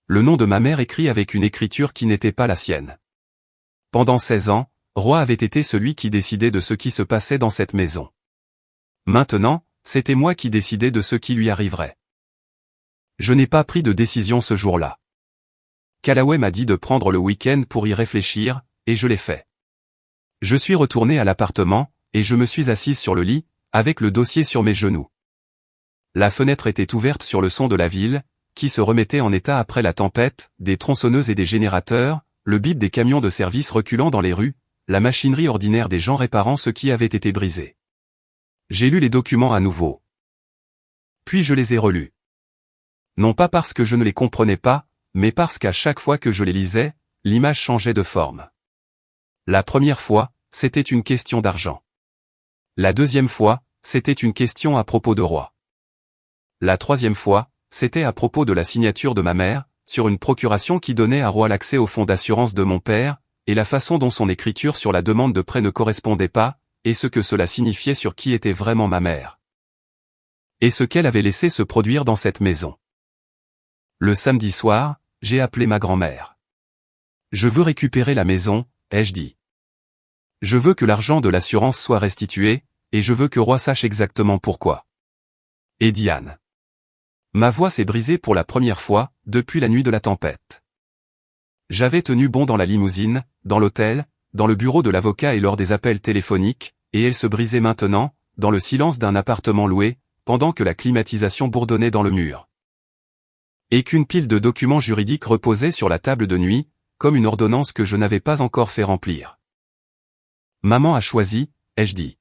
Le nom de ma mère écrit avec une écriture qui n'était pas la sienne. Pendant 16 ans, Roy avait été celui qui décidait de ce qui se passait dans cette maison. Maintenant, c'était moi qui décidais de ce qui lui arriverait. Je n'ai pas pris de décision ce jour-là. Callaway m'a dit de prendre le week-end pour y réfléchir, et je l'ai fait. Je suis retourné à l'appartement, et je me suis assise sur le lit, avec le dossier sur mes genoux. La fenêtre était ouverte sur le son de la ville, qui se remettait en état après la tempête, des tronçonneuses et des générateurs, le bip des camions de service reculant dans les rues, la machinerie ordinaire des gens réparant ce qui avait été brisé. J'ai lu les documents à nouveau. Puis je les ai relus. Non pas parce que je ne les comprenais pas, mais parce qu'à chaque fois que je les lisais, l'image changeait de forme. La première fois, c'était une question d'argent. La deuxième fois, c'était une question à propos de Roy. La troisième fois, c'était à propos de la signature de ma mère, sur une procuration qui donnait à Roy l'accès au fonds d'assurance de mon père, et la façon dont son écriture sur la demande de prêt ne correspondait pas, et ce que cela signifiait sur qui était vraiment ma mère. Et ce qu'elle avait laissé se produire dans cette maison. Le samedi soir, j'ai appelé ma grand-mère. Je veux récupérer la maison, ai-je dit. Je veux que l'argent de l'assurance soit restitué, et je veux que Roy sache exactement pourquoi. Et Diane. Ma voix s'est brisée pour la première fois, depuis la nuit de la tempête. J'avais tenu bon dans la limousine, dans l'hôtel, dans le bureau de l'avocat et lors des appels téléphoniques, et elle se brisait maintenant, dans le silence d'un appartement loué, pendant que la climatisation bourdonnait dans le mur. Et qu'une pile de documents juridiques reposait sur la table de nuit, comme une ordonnance que je n'avais pas encore fait remplir. Maman a choisi, ai-je dit.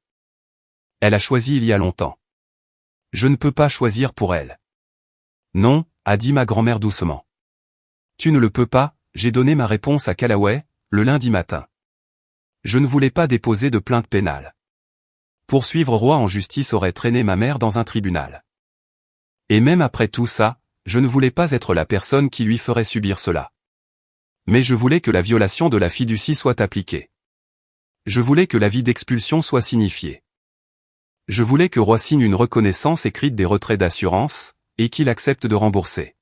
Elle a choisi il y a longtemps. Je ne peux pas choisir pour elle. Non, a dit ma grand-mère doucement. Tu ne le peux pas, j'ai donné ma réponse à Callaway, le lundi matin. Je ne voulais pas déposer de plainte pénale. Poursuivre Roy en justice aurait traîné ma mère dans un tribunal. Et même après tout ça, je ne voulais pas être la personne qui lui ferait subir cela. Mais je voulais que la violation de la fiducie soit appliquée. Je voulais que l'avis d'expulsion soit signifié. Je voulais que Roy signe une reconnaissance écrite des retraits d'assurance, et qu'il accepte de rembourser.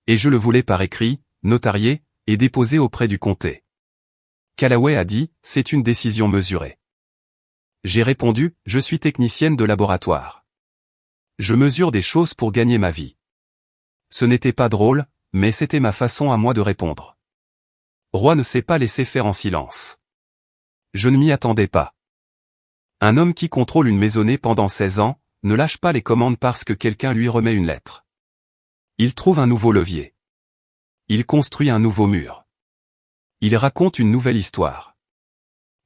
Et je le voulais par écrit, notarié, et déposé auprès du comté. Callaway a dit, c'est une décision mesurée. J'ai répondu, je suis technicienne de laboratoire. Je mesure des choses pour gagner ma vie. Ce n'était pas drôle, mais c'était ma façon à moi de répondre. Roy ne s'est pas laissé faire en silence. Je ne m'y attendais pas. Un homme qui contrôle une maisonnée pendant 16 ans, ne lâche pas les commandes parce que quelqu'un lui remet une lettre. Il trouve un nouveau levier. Il construit un nouveau mur. Il raconte une nouvelle histoire.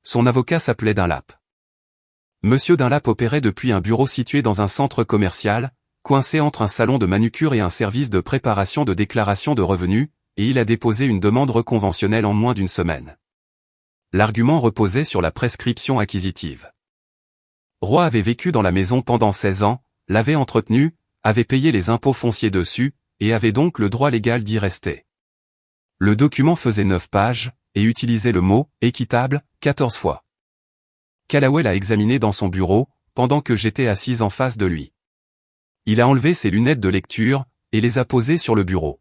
Son avocat s'appelait Dunlap. Monsieur Dunlap opérait depuis un bureau situé dans un centre commercial, coincé entre un salon de manucure et un service de préparation de déclaration de revenus, et il a déposé une demande reconventionnelle en moins d'une semaine. L'argument reposait sur la prescription acquisitive. Roy avait vécu dans la maison pendant 16 ans, l'avait entretenue, avait payé les impôts fonciers dessus, et avait donc le droit légal d'y rester. Le document faisait 9 pages, et utilisait le mot « équitable » 14 fois. Callaway l'a examiné dans son bureau, pendant que j'étais assise en face de lui. Il a enlevé ses lunettes de lecture, et les a posées sur le bureau.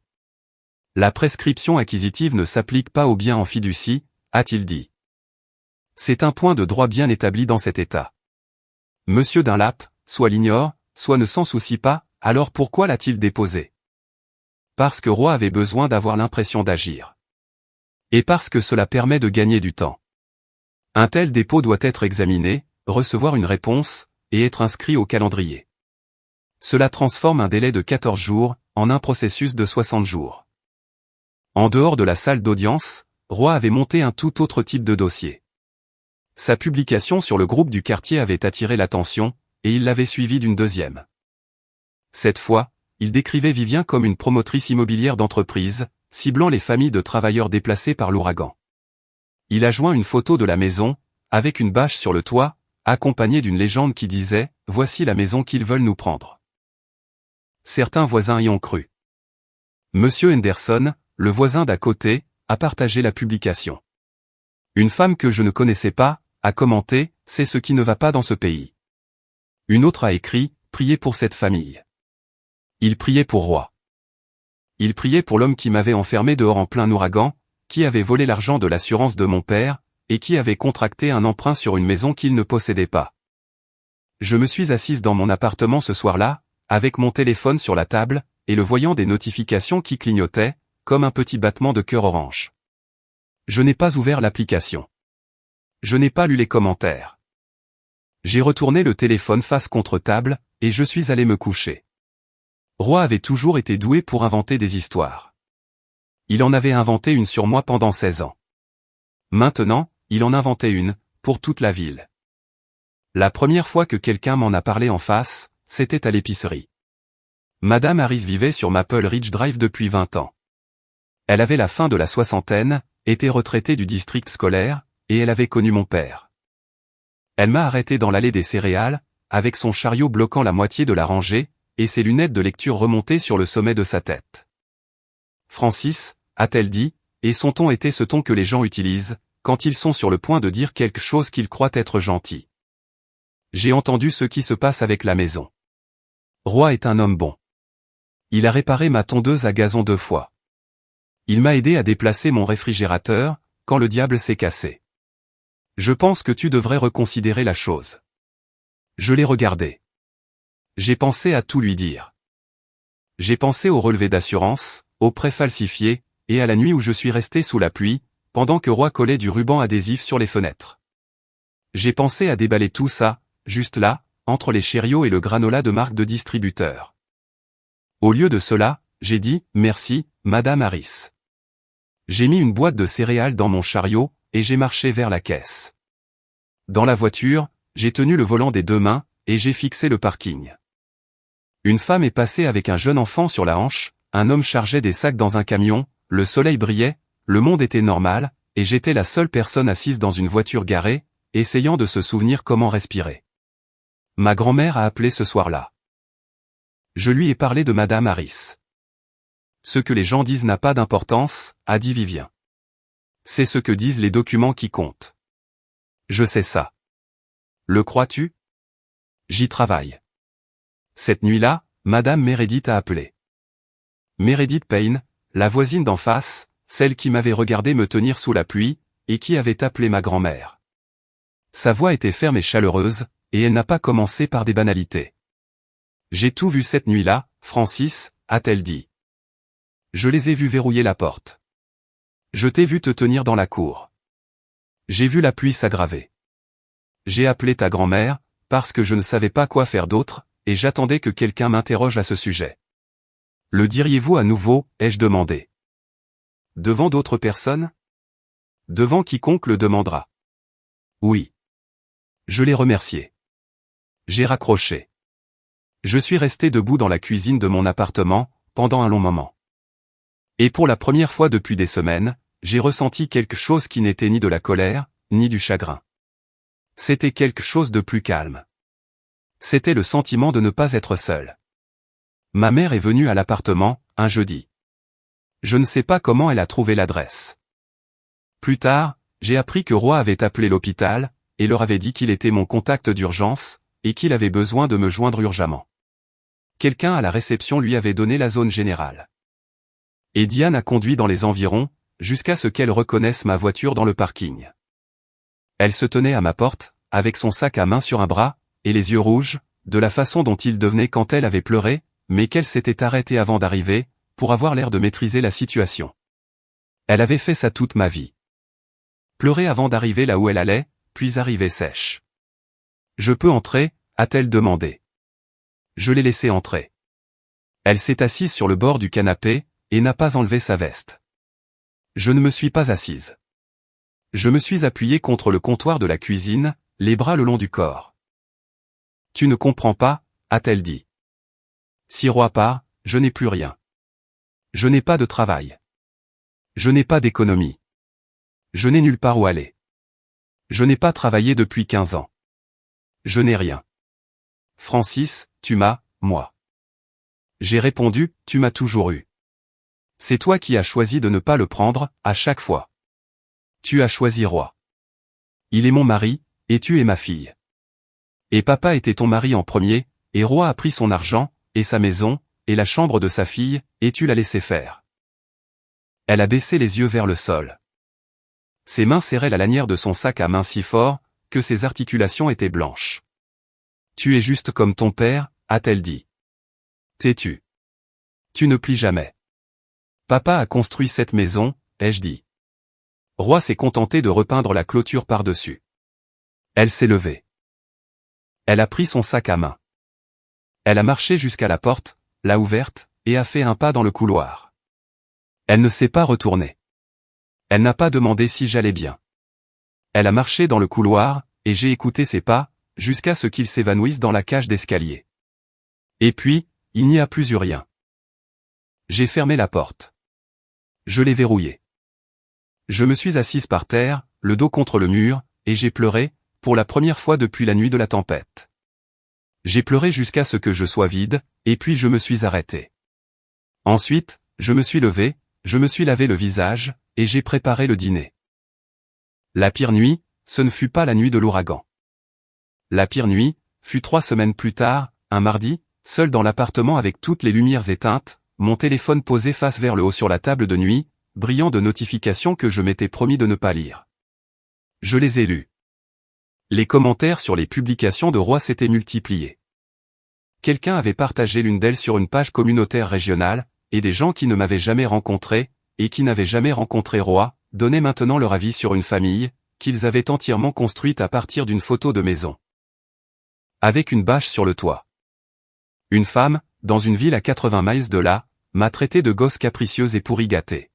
La prescription acquisitive ne s'applique pas aux biens en fiducie, a-t-il dit. C'est un point de droit bien établi dans cet État. Monsieur Dunlap, soit l'ignore, soit ne s'en soucie pas, alors pourquoi l'a-t-il déposé? Parce que Roy avait besoin d'avoir l'impression d'agir. Et parce que cela permet de gagner du temps. Un tel dépôt doit être examiné, recevoir une réponse, et être inscrit au calendrier. Cela transforme un délai de 14 jours, en un processus de 60 jours. En dehors de la salle d'audience, Roy avait monté un tout autre type de dossier. Sa publication sur le groupe du quartier avait attiré l'attention, et il l'avait suivi d'une deuxième. Cette fois, il décrivait Vivien comme une promotrice immobilière d'entreprise, ciblant les familles de travailleurs déplacés par l'ouragan. Il a joint une photo de la maison, avec une bâche sur le toit, accompagnée d'une légende qui disait « Voici la maison qu'ils veulent nous prendre ». Certains voisins y ont cru. Monsieur Henderson, le voisin d'à côté, a partagé la publication. Une femme que je ne connaissais pas, a commenté « C'est ce qui ne va pas dans ce pays ». Une autre a écrit « Priez pour cette famille ». Il priait pour Roy. Il priait pour l'homme qui m'avait enfermé dehors en plein ouragan, qui avait volé l'argent de l'assurance de mon père, et qui avait contracté un emprunt sur une maison qu'il ne possédait pas. Je me suis assise dans mon appartement ce soir-là, avec mon téléphone sur la table, et le voyant des notifications qui clignotaient, comme un petit battement de cœur orange. Je n'ai pas ouvert l'application. Je n'ai pas lu les commentaires. J'ai retourné le téléphone face contre table, et je suis allé me coucher. Roy avait toujours été doué pour inventer des histoires. Il en avait inventé une sur moi pendant 16 ans. Maintenant, il en inventait une, pour toute la ville. La première fois que quelqu'un m'en a parlé en face, c'était à l'épicerie. Madame Harris vivait sur Maple Ridge Drive depuis 20 ans. Elle avait la fin de la soixantaine, était retraitée du district scolaire, et elle avait connu mon père. Elle m'a arrêté dans l'allée des céréales, avec son chariot bloquant la moitié de la rangée, et ses lunettes de lecture remontées sur le sommet de sa tête. Francis, a-t-elle dit, et son ton était ce ton que les gens utilisent, quand ils sont sur le point de dire quelque chose qu'ils croient être gentil. J'ai entendu ce qui se passe avec la maison. Roy est un homme bon. Il a réparé ma tondeuse à gazon 2 fois. Il m'a aidé à déplacer mon réfrigérateur, quand le diable s'est cassé. Je pense que tu devrais reconsidérer la chose. Je l'ai regardé. J'ai pensé à tout lui dire. J'ai pensé au relevé d'assurance, aux prêts falsifiés, et à la nuit où je suis resté sous la pluie, pendant que Roy collait du ruban adhésif sur les fenêtres. J'ai pensé à déballer tout ça, juste là, entre les Cheerios et le granola de marque de distributeur. Au lieu de cela, j'ai dit, merci, Madame Harris. J'ai mis une boîte de céréales dans mon chariot, et j'ai marché vers la caisse. Dans la voiture, j'ai tenu le volant des 2 mains, et j'ai fixé le parking. Une femme est passée avec un jeune enfant sur la hanche, un homme chargeait des sacs dans un camion, le soleil brillait, le monde était normal, et j'étais la seule personne assise dans une voiture garée, essayant de se souvenir comment respirer. Ma grand-mère a appelé ce soir-là. Je lui ai parlé de Madame Harris. Ce que les gens disent n'a pas d'importance, a dit Vivien. C'est ce que disent les documents qui comptent. Je sais ça. Le crois-tu? J'y travaille. Cette nuit-là, Madame Meredith a appelé. Meredith Payne, la voisine d'en face, celle qui m'avait regardé me tenir sous la pluie, et qui avait appelé ma grand-mère. Sa voix était ferme et chaleureuse, et elle n'a pas commencé par des banalités. « J'ai tout vu cette nuit-là, Francis », a-t-elle dit. « Je les ai vus verrouiller la porte. Je t'ai vu te tenir dans la cour. J'ai vu la pluie s'aggraver. J'ai appelé ta grand-mère, parce que je ne savais pas quoi faire d'autre, et j'attendais que quelqu'un m'interroge à ce sujet. Le diriez-vous à nouveau, ai-je demandé. Devant d'autres personnes? Devant quiconque le demandera. Oui. Je l'ai remercié. J'ai raccroché. Je suis resté debout dans la cuisine de mon appartement, pendant un long moment. Et pour la première fois depuis des semaines, j'ai ressenti quelque chose qui n'était ni de la colère, ni du chagrin. C'était quelque chose de plus calme. C'était le sentiment de ne pas être seul. Ma mère est venue à l'appartement, un jeudi. Je ne sais pas comment elle a trouvé l'adresse. Plus tard, j'ai appris que Roy avait appelé l'hôpital, et leur avait dit qu'il était mon contact d'urgence, et qu'il avait besoin de me joindre urgemment. Quelqu'un à la réception lui avait donné la zone générale. Et Diane a conduit dans les environs, jusqu'à ce qu'elle reconnaisse ma voiture dans le parking. Elle se tenait à ma porte, avec son sac à main sur un bras, et les yeux rouges, de la façon dont ils devenaient quand elle avait pleuré, mais qu'elle s'était arrêtée avant d'arriver, pour avoir l'air de maîtriser la situation. Elle avait fait ça toute ma vie. Pleurer avant d'arriver là où elle allait, puis arriver sèche. « Je peux entrer ?» a-t-elle demandé. Je l'ai laissée entrer. Elle s'est assise sur le bord du canapé, et n'a pas enlevé sa veste. Je ne me suis pas assise. Je me suis appuyé contre le comptoir de la cuisine, les bras le long du corps. « Tu ne comprends pas ?» a-t-elle dit. Si Roy part, je n'ai plus rien. Je n'ai pas de travail. Je n'ai pas d'économie. Je n'ai nulle part où aller. Je n'ai pas travaillé depuis 15 ans. Je n'ai rien. Francis, tu m'as, moi. J'ai répondu, tu m'as toujours eu. C'est toi qui as choisi de ne pas le prendre, à chaque fois. Tu as choisi Roy. Il est mon mari, et tu es ma fille. Et papa était ton mari en premier, et Roy a pris son argent, et sa maison, et la chambre de sa fille, et tu l'as laissé faire. Elle a baissé les yeux vers le sol. Ses mains serraient la lanière de son sac à main si fort, que ses articulations étaient blanches. Tu es juste comme ton père, a-t-elle dit. Tais-tu. Tu ne plies jamais. Papa a construit cette maison, ai-je dit. Roy s'est contenté de repeindre la clôture par-dessus. Elle s'est levée. Elle a pris son sac à main. Elle a marché jusqu'à la porte, l'a ouverte, et a fait un pas dans le couloir. Elle ne s'est pas retournée. Elle n'a pas demandé si j'allais bien. Elle a marché dans le couloir, et j'ai écouté ses pas, jusqu'à ce qu'ils s'évanouissent dans la cage d'escalier. Et puis, il n'y a plus eu rien. J'ai fermé la porte. Je l'ai verrouillée. Je me suis assise par terre, le dos contre le mur, et j'ai pleuré, pour la première fois depuis la nuit de la tempête. J'ai pleuré jusqu'à ce que je sois vide, et puis je me suis arrêté. Ensuite, je me suis levé, je me suis lavé le visage, et j'ai préparé le dîner. La pire nuit, ce ne fut pas la nuit de l'ouragan. La pire nuit, fut 3 semaines plus tard, un mardi, seul dans l'appartement avec toutes les lumières éteintes, mon téléphone posé face vers le haut sur la table de nuit, brillant de notifications que je m'étais promis de ne pas lire. Je les ai lues. Les commentaires sur les publications de Roy s'étaient multipliés. Quelqu'un avait partagé l'une d'elles sur une page communautaire régionale, et des gens qui ne m'avaient jamais rencontré, et qui n'avaient jamais rencontré Roy, donnaient maintenant leur avis sur une famille, qu'ils avaient entièrement construite à partir d'une photo de maison. Avec une bâche sur le toit. Une femme, dans une ville à 80 miles de là, m'a traité de gosse capricieuse et pourri gâté.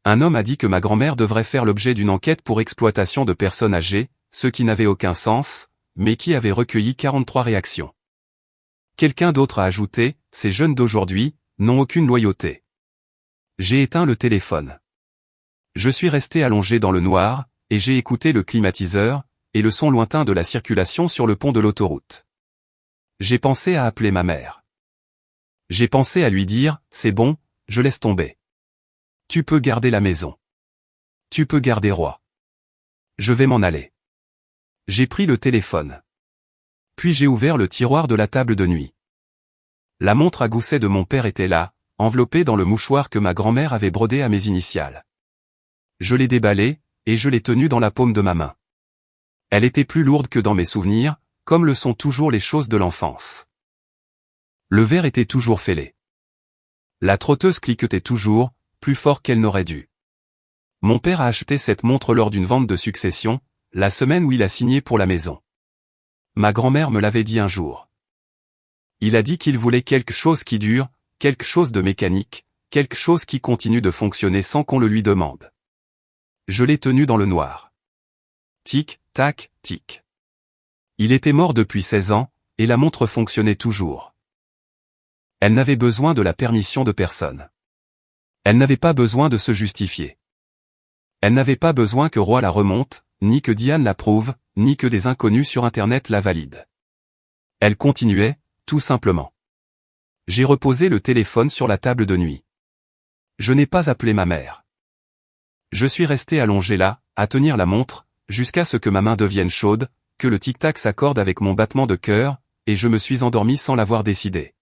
Un homme a dit que ma grand-mère devrait faire l'objet d'une enquête pour exploitation de personnes âgées, ce qui n'avait aucun sens, mais qui avait recueilli 43 réactions. Quelqu'un d'autre a ajouté, ces jeunes d'aujourd'hui, n'ont aucune loyauté. J'ai éteint le téléphone. Je suis resté allongé dans le noir, et j'ai écouté le climatiseur, et le son lointain de la circulation sur le pont de l'autoroute. J'ai pensé à appeler ma mère. J'ai pensé à lui dire, c'est bon, je laisse tomber. Tu peux garder la maison. Tu peux garder Roy. Je vais m'en aller. J'ai pris le téléphone. Puis j'ai ouvert le tiroir de la table de nuit. La montre à gousset de mon père était là, enveloppé dans le mouchoir que ma grand-mère avait brodé à mes initiales. Je l'ai déballé, et je l'ai tenu dans la paume de ma main. Elle était plus lourde que dans mes souvenirs, comme le sont toujours les choses de l'enfance. Le verre était toujours fêlé. La trotteuse cliquetait toujours, plus fort qu'elle n'aurait dû. Mon père a acheté cette montre lors d'une vente de succession, la semaine où il a signé pour la maison. Ma grand-mère me l'avait dit un jour. Il a dit qu'il voulait quelque chose qui dure, quelque chose de mécanique, quelque chose qui continue de fonctionner sans qu'on le lui demande. Je l'ai tenu dans le noir. Tic, tac, tic. Il était mort depuis 16 ans, et la montre fonctionnait toujours. Elle n'avait besoin de la permission de personne. Elle n'avait pas besoin de se justifier. Elle n'avait pas besoin que Roy la remonte, ni que Diane l'approuve, ni que des inconnus sur Internet la valident. Elle continuait, tout simplement. J'ai reposé le téléphone sur la table de nuit. Je n'ai pas appelé ma mère. Je suis resté allongé là, à tenir la montre, jusqu'à ce que ma main devienne chaude, que le tic-tac s'accorde avec mon battement de cœur, et je me suis endormi sans l'avoir décidé.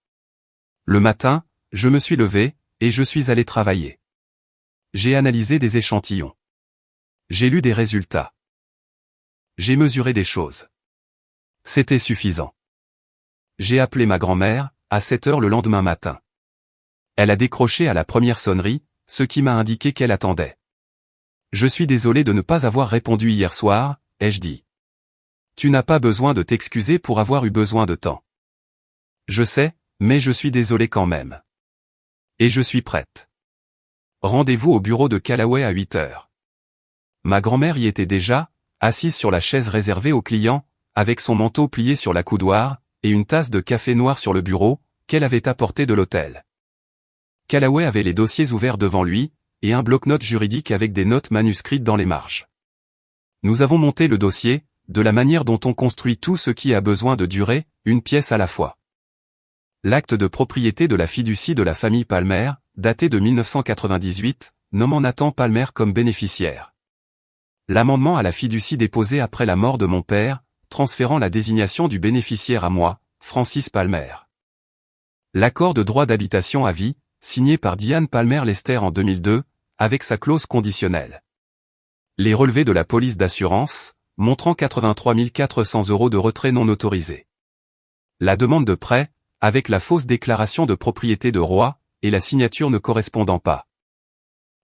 Le matin, je me suis levé, et je suis allé travailler. J'ai analysé des échantillons. J'ai lu des résultats. J'ai mesuré des choses. C'était suffisant. J'ai appelé ma grand-mère, à 7 heures le lendemain matin. Elle a décroché à la première sonnerie, ce qui m'a indiqué qu'elle attendait. Je suis désolé de ne pas avoir répondu hier soir, ai-je dit. Tu n'as pas besoin de t'excuser pour avoir eu besoin de temps. Je sais, mais je suis désolé quand même. Et je suis prête. Rendez-vous au bureau de Callaway à 8 heures. Ma grand-mère y était déjà, assise sur la chaise réservée aux clients, avec son manteau plié sur la coudoir, et une tasse de café noir sur le bureau, qu'elle avait apporté de l'hôtel. Callaway avait les dossiers ouverts devant lui, et un bloc-notes juridique avec des notes manuscrites dans les marges. Nous avons monté le dossier, de la manière dont on construit tout ce qui a besoin de durer, une pièce à la fois. L'acte de propriété de la fiducie de la famille Palmer, daté de 1998, nommant Nathan Palmer comme bénéficiaire. L'amendement à la fiducie déposé après la mort de mon père, transférant la désignation du bénéficiaire à moi, Francis Palmer. L'accord de droit d'habitation à vie, signé par Diane Palmer-Lester en 2002, avec sa clause conditionnelle. Les relevés de la police d'assurance, montrant 83 400 € de retrait non autorisé. La demande de prêt, avec la fausse déclaration de propriété de Roy, et la signature ne correspondant pas.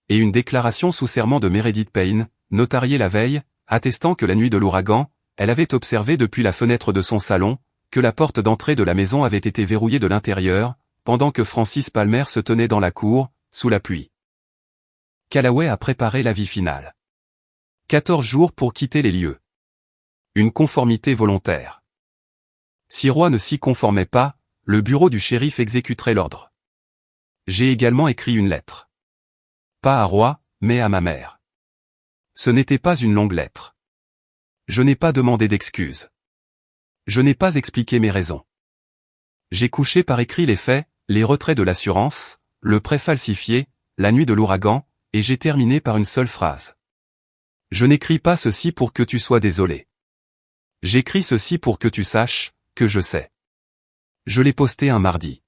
Et une déclaration sous serment de Meredith Payne, notariée la veille, attestant que la nuit de l'ouragan, elle avait observé depuis la fenêtre de son salon, que la porte d'entrée de la maison avait été verrouillée de l'intérieur, pendant que Francis Palmer se tenait dans la cour, sous la pluie. Callaway a préparé l'avis final. 14 jours pour quitter les lieux. Une conformité volontaire. Si Roy ne s'y conformait pas, le bureau du shérif exécuterait l'ordre. J'ai également écrit une lettre. Pas à Roy, mais à ma mère. Ce n'était pas une longue lettre. Je n'ai pas demandé d'excuses. Je n'ai pas expliqué mes raisons. J'ai couché par écrit les faits, les retraits de l'assurance, le prêt falsifié, la nuit de l'ouragan, et j'ai terminé par une seule phrase. Je n'écris pas ceci pour que tu sois désolé. J'écris ceci pour que tu saches, que je sais. Je l'ai posté un mardi.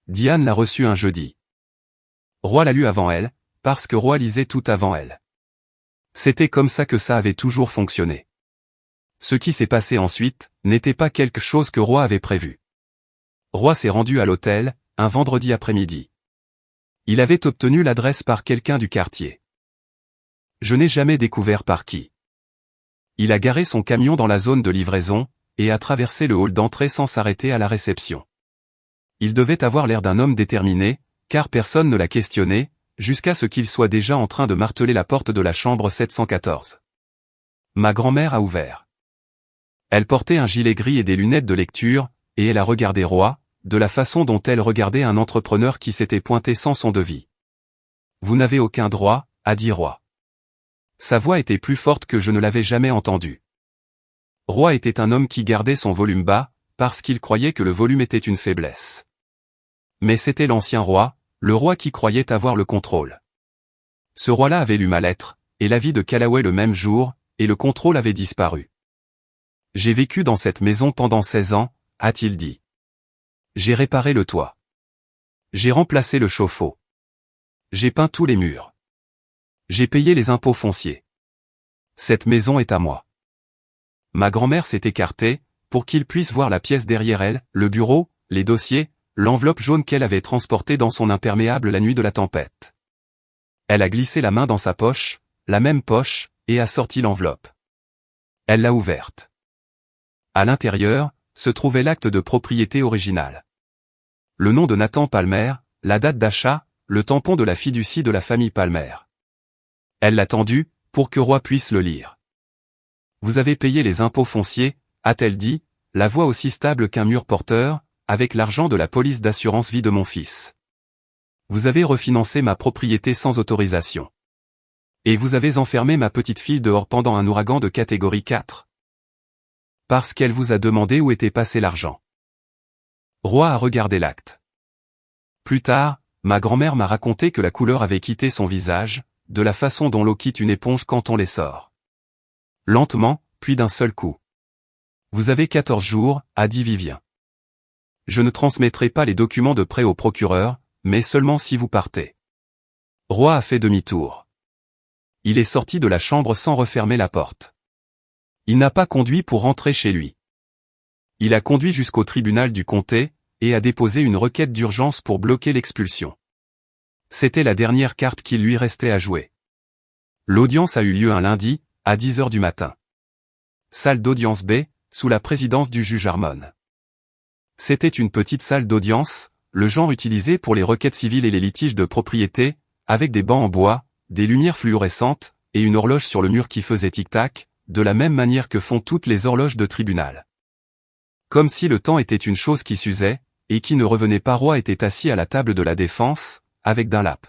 Diane l'a reçu un jeudi. Roy l'a lu avant elle, parce que Roy lisait tout avant elle. C'était comme ça que ça avait toujours fonctionné. Ce qui s'est passé ensuite, n'était pas quelque chose que Roy avait prévu. Roy s'est rendu à l'hôtel, un vendredi après-midi. Il avait obtenu l'adresse par quelqu'un du quartier. Je n'ai jamais découvert par qui. Il a garé son camion dans la zone de livraison, et a traversé le hall d'entrée sans s'arrêter à la réception. Il devait avoir l'air d'un homme déterminé, car personne ne l'a questionné, jusqu'à ce qu'il soit déjà en train de marteler la porte de la chambre 714. Ma grand-mère a ouvert. Elle portait un gilet gris et des lunettes de lecture, et elle a regardé Roy, de la façon dont elle regardait un entrepreneur qui s'était pointé sans son devis. Vous n'avez aucun droit, a dit Roy. Sa voix était plus forte que je ne l'avais jamais entendue. Roy était un homme qui gardait son volume bas, parce qu'il croyait que le volume était une faiblesse. Mais c'était l'ancien roi, le roi qui croyait avoir le contrôle. Ce roi-là avait lu ma lettre, et l'avis de Callaway le même jour, et le contrôle avait disparu. J'ai vécu dans cette maison pendant 16 ans, a-t-il dit. J'ai réparé le toit. J'ai remplacé le chauffe-eau. J'ai peint tous les murs. J'ai payé les impôts fonciers. Cette maison est à moi. Ma grand-mère s'est écartée, pour qu'il puisse voir la pièce derrière elle, le bureau, les dossiers, l'enveloppe jaune qu'elle avait transportée dans son imperméable la nuit de la tempête. Elle a glissé la main dans sa poche, la même poche, et a sorti l'enveloppe. Elle l'a ouverte. À l'intérieur, se trouvait l'acte de propriété original. Le nom de Nathan Palmer, la date d'achat, le tampon de la fiducie de la famille Palmer. Elle l'a tendu, pour que Roy puisse le lire. Vous avez payé les impôts fonciers, a-t-elle dit, la voix aussi stable qu'un mur porteur, avec l'argent de la police d'assurance vie de mon fils. Vous avez refinancé ma propriété sans autorisation. Et vous avez enfermé ma petite fille dehors pendant un ouragan de catégorie 4. Parce qu'elle vous a demandé où était passé l'argent. Roy a regardé l'acte. Plus tard, ma grand-mère m'a raconté que la couleur avait quitté son visage, de la façon dont l'eau quitte une éponge quand on les sort. Lentement, puis d'un seul coup. Vous avez 14 jours, a dit Vivien. Je ne transmettrai pas les documents de prêt au procureur, mais seulement si vous partez. Roy a fait demi-tour. Il est sorti de la chambre sans refermer la porte. Il n'a pas conduit pour rentrer chez lui. Il a conduit jusqu'au tribunal du comté, et a déposé une requête d'urgence pour bloquer l'expulsion. C'était la dernière carte qu'il lui restait à jouer. L'audience a eu lieu un lundi, à 10h du matin. Salle d'audience B, sous la présidence du juge Harmon. C'était une petite salle d'audience, le genre utilisé pour les requêtes civiles et les litiges de propriété, avec des bancs en bois, des lumières fluorescentes, et une horloge sur le mur qui faisait tic-tac, de la même manière que font toutes les horloges de tribunal. Comme si le temps était une chose qui s'usait, et qui ne revenait pas. Roy était assis à la table de la défense, avec Dunlap.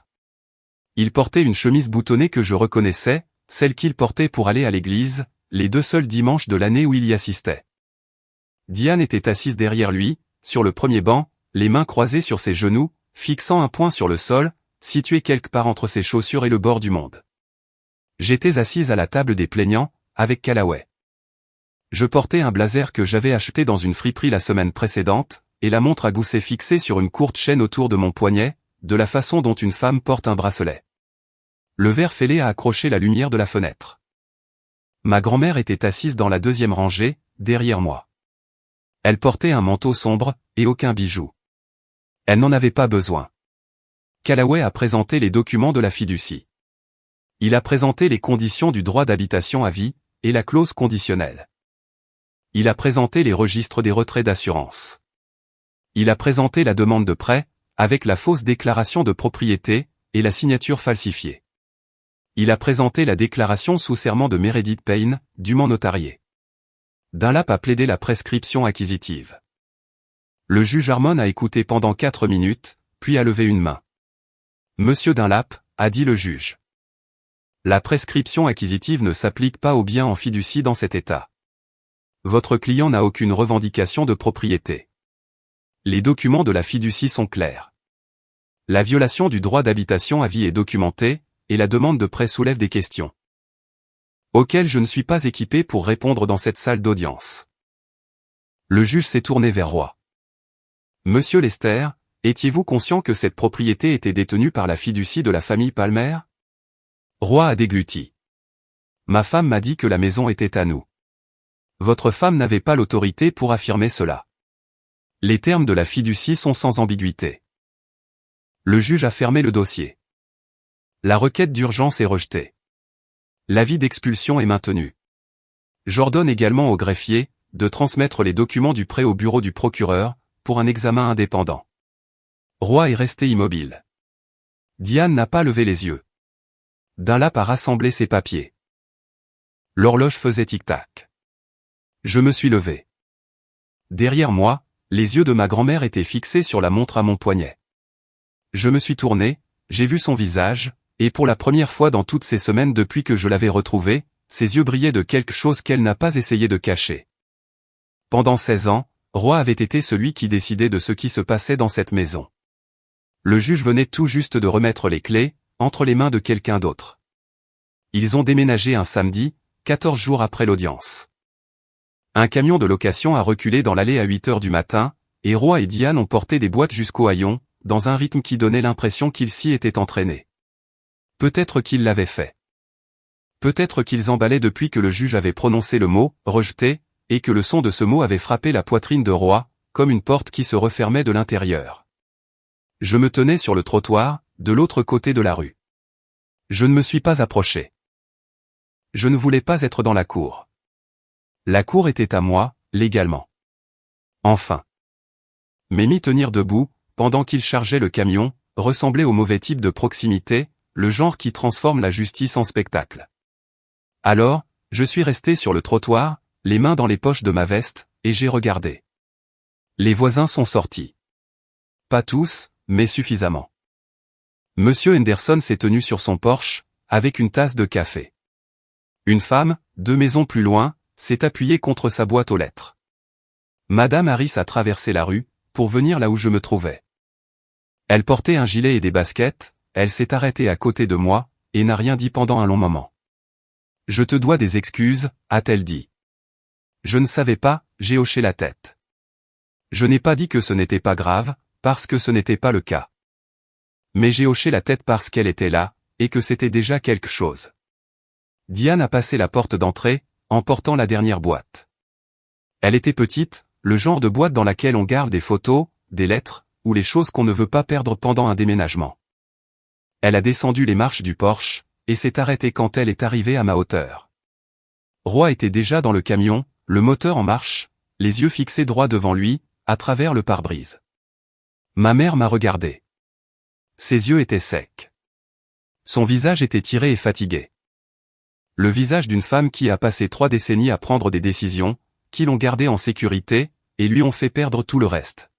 Il portait une chemise boutonnée que je reconnaissais, celle qu'il portait pour aller à l'église, les 2 seuls dimanches de l'année où il y assistait. Diane était assise derrière lui, sur le premier banc, les mains croisées sur ses genoux, fixant un poing sur le sol, situé quelque part entre ses chaussures et le bord du monde. J'étais assise à la table des plaignants, avec Callaway. Je portais un blazer que j'avais acheté dans une friperie la semaine précédente, et la montre à gousset fixée sur une courte chaîne autour de mon poignet, de la façon dont une femme porte un bracelet. Le verre fêlé a accroché la lumière de la fenêtre. Ma grand-mère était assise dans la 2e rangée, derrière moi. Elle portait un manteau sombre, et aucun bijou. Elle n'en avait pas besoin. Callaway a présenté les documents de la fiducie. Il a présenté les conditions du droit d'habitation à vie, et la clause conditionnelle. Il a présenté les registres des retraits d'assurance. Il a présenté la demande de prêt, avec la fausse déclaration de propriété, et la signature falsifiée. Il a présenté la déclaration sous serment de Meredith Payne, dûment notariée. Dunlap a plaidé la prescription acquisitive. Le juge Harmon a écouté pendant 4 minutes, puis a levé une main. Monsieur Dunlap, a dit le juge. La prescription acquisitive ne s'applique pas aux biens en fiducie dans cet état. Votre client n'a aucune revendication de propriété. Les documents de la fiducie sont clairs. La violation du droit d'habitation à vie est documentée, et la demande de prêt soulève des questions auxquelles je ne suis pas équipé pour répondre dans cette salle d'audience. Le juge s'est tourné vers Roy. Monsieur Lester, étiez-vous conscient que cette propriété était détenue par la fiducie de la famille Palmer? Roy a dégluti. Ma femme m'a dit que la maison était à nous. Votre femme n'avait pas l'autorité pour affirmer cela. Les termes de la fiducie sont sans ambiguïté. Le juge a fermé le dossier. La requête d'urgence est rejetée. L'avis d'expulsion est maintenu. J'ordonne également au greffier de transmettre les documents du prêt au bureau du procureur pour un examen indépendant. Roy est resté immobile. Diane n'a pas levé les yeux. Dunlap a rassemblé ses papiers. L'horloge faisait tic-tac. Je me suis levé. Derrière moi, les yeux de ma grand-mère étaient fixés sur la montre à mon poignet. Je me suis tourné, j'ai vu son visage, et pour la première fois dans toutes ces semaines depuis que je l'avais retrouvée, ses yeux brillaient de quelque chose qu'elle n'a pas essayé de cacher. Pendant 16 ans, Roy avait été celui qui décidait de ce qui se passait dans cette maison. Le juge venait tout juste de remettre les clés, entre les mains de quelqu'un d'autre. Ils ont déménagé un samedi, 14 jours après l'audience. Un camion de location a reculé dans l'allée à 8h du matin, et Roy et Diane ont porté des boîtes jusqu'au haillon, dans un rythme qui donnait l'impression qu'ils s'y étaient entraînés. Peut-être qu'ils l'avaient fait. Peut-être qu'ils emballaient depuis que le juge avait prononcé le mot « rejeté » et que le son de ce mot avait frappé la poitrine de Roy, comme une porte qui se refermait de l'intérieur. Je me tenais sur le trottoir, de l'autre côté de la rue. Je ne me suis pas approché. Je ne voulais pas être dans la cour. La cour était à moi, légalement. Enfin. Mais m'y tenir debout, pendant qu'il chargeait le camion, ressemblait au mauvais type de proximité, le genre qui transforme la justice en spectacle. Alors, je suis resté sur le trottoir, les mains dans les poches de ma veste, et j'ai regardé. Les voisins sont sortis. Pas tous, mais suffisamment. Monsieur Henderson s'est tenu sur son porche, avec une tasse de café. Une femme, 2 maisons plus loin, s'est appuyée contre sa boîte aux lettres. Madame Harris a traversé la rue, pour venir là où je me trouvais. Elle portait un gilet et des baskets, elle s'est arrêtée à côté de moi, et n'a rien dit pendant un long moment. « Je te dois des excuses », a-t-elle dit. Je ne savais pas, j'ai hoché la tête. Je n'ai pas dit que ce n'était pas grave, parce que ce n'était pas le cas. Mais j'ai hoché la tête parce qu'elle était là, et que c'était déjà quelque chose. Diane a passé la porte d'entrée, en portant la dernière boîte. Elle était petite, le genre de boîte dans laquelle on garde des photos, des lettres, ou les choses qu'on ne veut pas perdre pendant un déménagement. Elle a descendu les marches du Porsche, et s'est arrêtée quand elle est arrivée à ma hauteur. Roy était déjà dans le camion, le moteur en marche, les yeux fixés droit devant lui, à travers le pare-brise. Ma mère m'a regardé. Ses yeux étaient secs. Son visage était tiré et fatigué. Le visage d'une femme qui a passé 3 décennies à prendre des décisions, qui l'ont gardé en sécurité, et lui ont fait perdre tout le reste.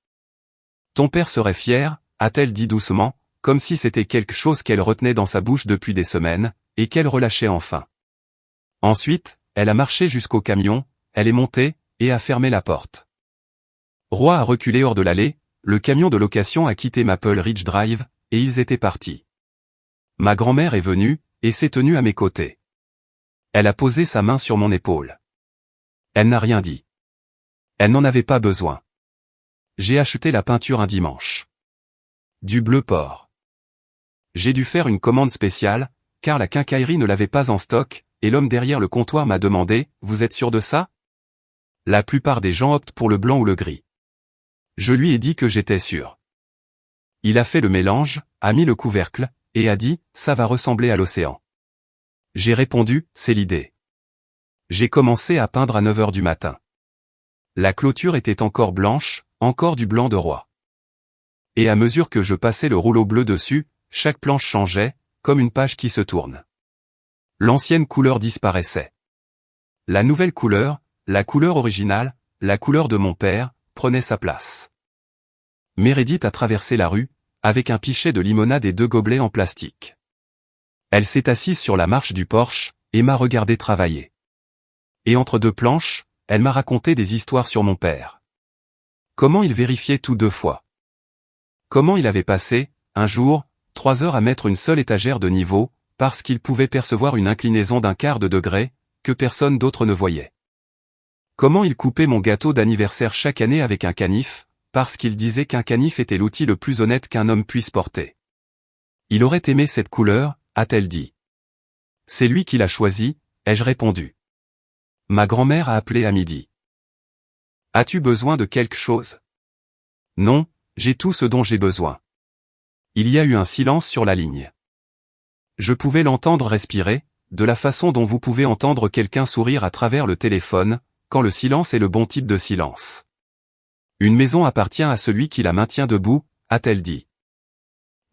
Ton père serait fier, a-t-elle dit doucement, comme si c'était quelque chose qu'elle retenait dans sa bouche depuis des semaines, et qu'elle relâchait enfin. Ensuite, elle a marché jusqu'au camion, elle est montée, et a fermé la porte. Roy a reculé hors de l'allée, le camion de location a quitté Maple Ridge Drive, et ils étaient partis. Ma grand-mère est venue, et s'est tenue à mes côtés. Elle a posé sa main sur mon épaule. Elle n'a rien dit. Elle n'en avait pas besoin. J'ai acheté la peinture un dimanche. Du bleu porc. J'ai dû faire une commande spéciale, car la quincaillerie ne l'avait pas en stock, et l'homme derrière le comptoir m'a demandé « Vous êtes sûr de ça ?» La plupart des gens optent pour le blanc ou le gris. Je lui ai dit que j'étais sûr. Il a fait le mélange, a mis le couvercle, et a dit « Ça va ressembler à l'océan ». J'ai répondu « C'est l'idée ». J'ai commencé à peindre à 9 h du matin. La clôture était encore blanche, encore du blanc de Roy. Et à mesure que je passais le rouleau bleu dessus, chaque planche changeait, comme une page qui se tourne. L'ancienne couleur disparaissait. La nouvelle couleur, la couleur originale, la couleur de mon père, prenait sa place. Meredith a traversé la rue, avec un pichet de limonade et 2 gobelets en plastique. Elle s'est assise sur la marche du Porsche, et m'a regardé travailler. Et entre 2 planches, elle m'a raconté des histoires sur mon père. Comment il vérifiait tout 2 fois. Comment il avait passé, un jour, 3 heures à mettre une seule étagère de niveau, parce qu'il pouvait percevoir une inclinaison d'1/4 de degré, que personne d'autre ne voyait. Comment il coupait mon gâteau d'anniversaire chaque année avec un canif, parce qu'il disait qu'un canif était l'outil le plus honnête qu'un homme puisse porter. Il aurait aimé cette couleur, a-t-elle dit. C'est lui qui l'a choisie, ai-je répondu. Ma grand-mère a appelé à midi. As-tu besoin de quelque chose? Non, j'ai tout ce dont j'ai besoin. Il y a eu un silence sur la ligne. Je pouvais l'entendre respirer, de la façon dont vous pouvez entendre quelqu'un sourire à travers le téléphone, quand le silence est le bon type de silence. Une maison appartient à celui qui la maintient debout, a-t-elle dit.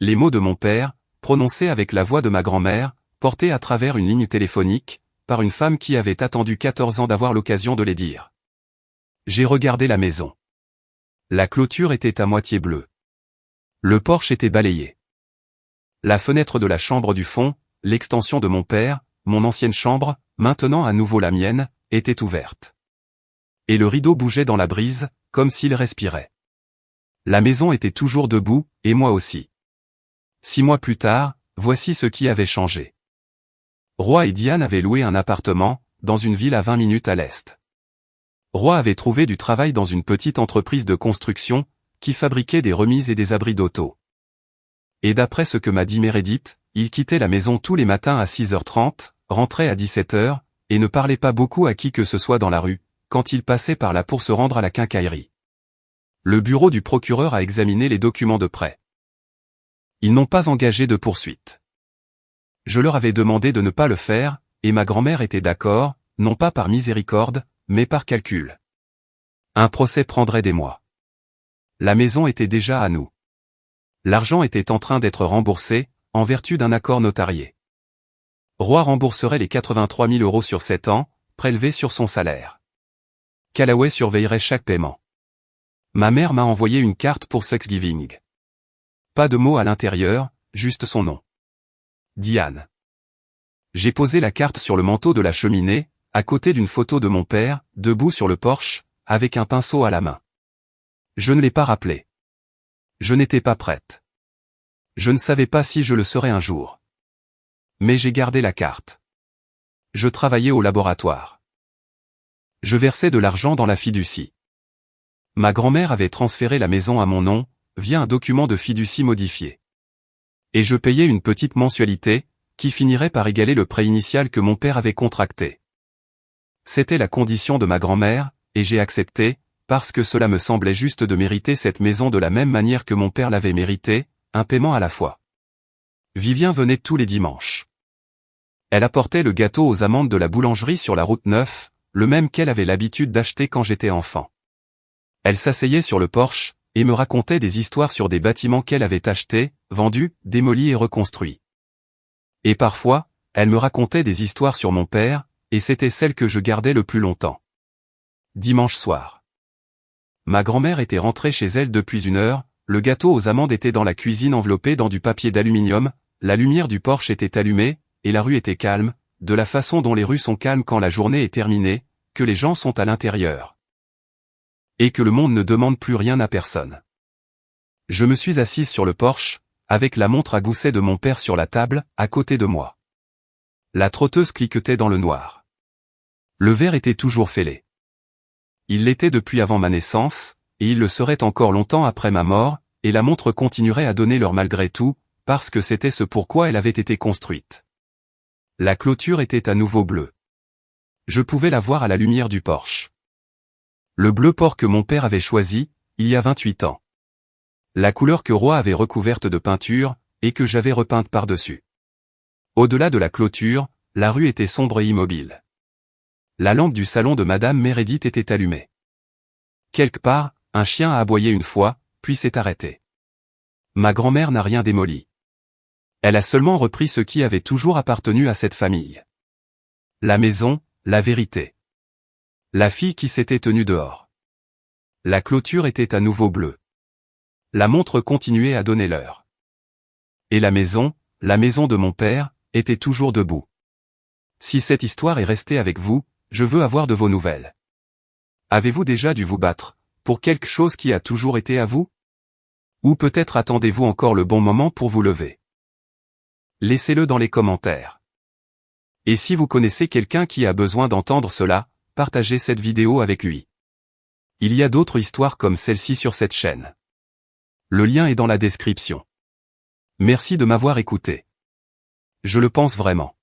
Les mots de mon père, prononcés avec la voix de ma grand-mère, portés à travers une ligne téléphonique, par une femme qui avait attendu 14 ans d'avoir l'occasion de les dire. J'ai regardé la maison. La clôture était à moitié bleue. Le porche était balayé. La fenêtre de la chambre du fond, l'extension de mon père, mon ancienne chambre, maintenant à nouveau la mienne, était ouverte. Et le rideau bougeait dans la brise, comme s'il respirait. La maison était toujours debout, et moi aussi. 6 mois plus tard, voici ce qui avait changé. Roy et Diane avaient loué un appartement, dans une ville à 20 minutes à l'est. Roy avait trouvé du travail dans une petite entreprise de construction, qui fabriquait des remises et des abris d'auto. Et d'après ce que m'a dit Meredith, il quittait la maison tous les matins à 6h30, rentrait à 17h, et ne parlait pas beaucoup à qui que ce soit dans la rue, quand il passait par là pour se rendre à la quincaillerie. Le bureau du procureur a examiné les documents de près. Ils n'ont pas engagé de poursuite. Je leur avais demandé de ne pas le faire, et ma grand-mère était d'accord, non pas par miséricorde, mais par calcul. Un procès prendrait des mois. La maison était déjà à nous. L'argent était en train d'être remboursé, en vertu d'un accord notarié. Roy rembourserait les 83 000 € sur 7 ans, prélevés sur son salaire. Callaway surveillerait chaque paiement. Ma mère m'a envoyé une carte pour Thanksgiving. Pas de mots à l'intérieur, juste son nom. Diane. J'ai posé la carte sur le manteau de la cheminée, à côté d'une photo de mon père, debout sur le porche, avec un pinceau à la main. Je ne l'ai pas rappelé. Je n'étais pas prête. Je ne savais pas si je le serais un jour. Mais j'ai gardé la carte. Je travaillais au laboratoire. Je versais de l'argent dans la fiducie. Ma grand-mère avait transféré la maison à mon nom, via un document de fiducie modifié. Et je payais une petite mensualité, qui finirait par égaler le prêt initial que mon père avait contracté. C'était la condition de ma grand-mère, et j'ai accepté, parce que cela me semblait juste de mériter cette maison de la même manière que mon père l'avait mérité, un paiement à la fois. Vivien venait tous les dimanches. Elle apportait le gâteau aux amandes de la boulangerie sur la route 9, le même qu'elle avait l'habitude d'acheter quand j'étais enfant. Elle s'asseyait sur le porche, et me racontait des histoires sur des bâtiments qu'elle avait achetés, vendus, démolis et reconstruits. Et parfois, elle me racontait des histoires sur mon père, et c'était celle que je gardais le plus longtemps. Dimanche soir. Ma grand-mère était rentrée chez elle depuis 1 heure, le gâteau aux amandes était dans la cuisine enveloppé dans du papier d'aluminium, la lumière du porche était allumée, et la rue était calme, de la façon dont les rues sont calmes quand la journée est terminée, que les gens sont à l'intérieur. Et que le monde ne demande plus rien à personne. Je me suis assise sur le porche, avec la montre à gousset de mon père sur la table, à côté de moi. La trotteuse cliquetait dans le noir. Le verre était toujours fêlé. Il l'était depuis avant ma naissance, et il le serait encore longtemps après ma mort, et la montre continuerait à donner l'heure malgré tout, parce que c'était ce pourquoi elle avait été construite. La clôture était à nouveau bleue. Je pouvais la voir à la lumière du porche. Le bleu porc que mon père avait choisi, il y a 28 ans. La couleur que Roy avait recouverte de peinture, et que j'avais repeinte par-dessus. Au-delà de la clôture, la rue était sombre et immobile. La lampe du salon de Madame Meredith était allumée. Quelque part, un chien a aboyé une fois, puis s'est arrêté. Ma grand-mère n'a rien démoli. Elle a seulement repris ce qui avait toujours appartenu à cette famille. La maison, la vérité. La fille qui s'était tenue dehors. La clôture était à nouveau bleue. La montre continuait à donner l'heure. Et la maison de mon père, était toujours debout. Si cette histoire est restée avec vous, je veux avoir de vos nouvelles. Avez-vous déjà dû vous battre, pour quelque chose qui a toujours été à vous? Ou peut-être attendez-vous encore le bon moment pour vous lever? Laissez-le dans les commentaires. Et si vous connaissez quelqu'un qui a besoin d'entendre cela, partagez cette vidéo avec lui. Il y a d'autres histoires comme celle-ci sur cette chaîne. Le lien est dans la description. Merci de m'avoir écouté. Je le pense vraiment.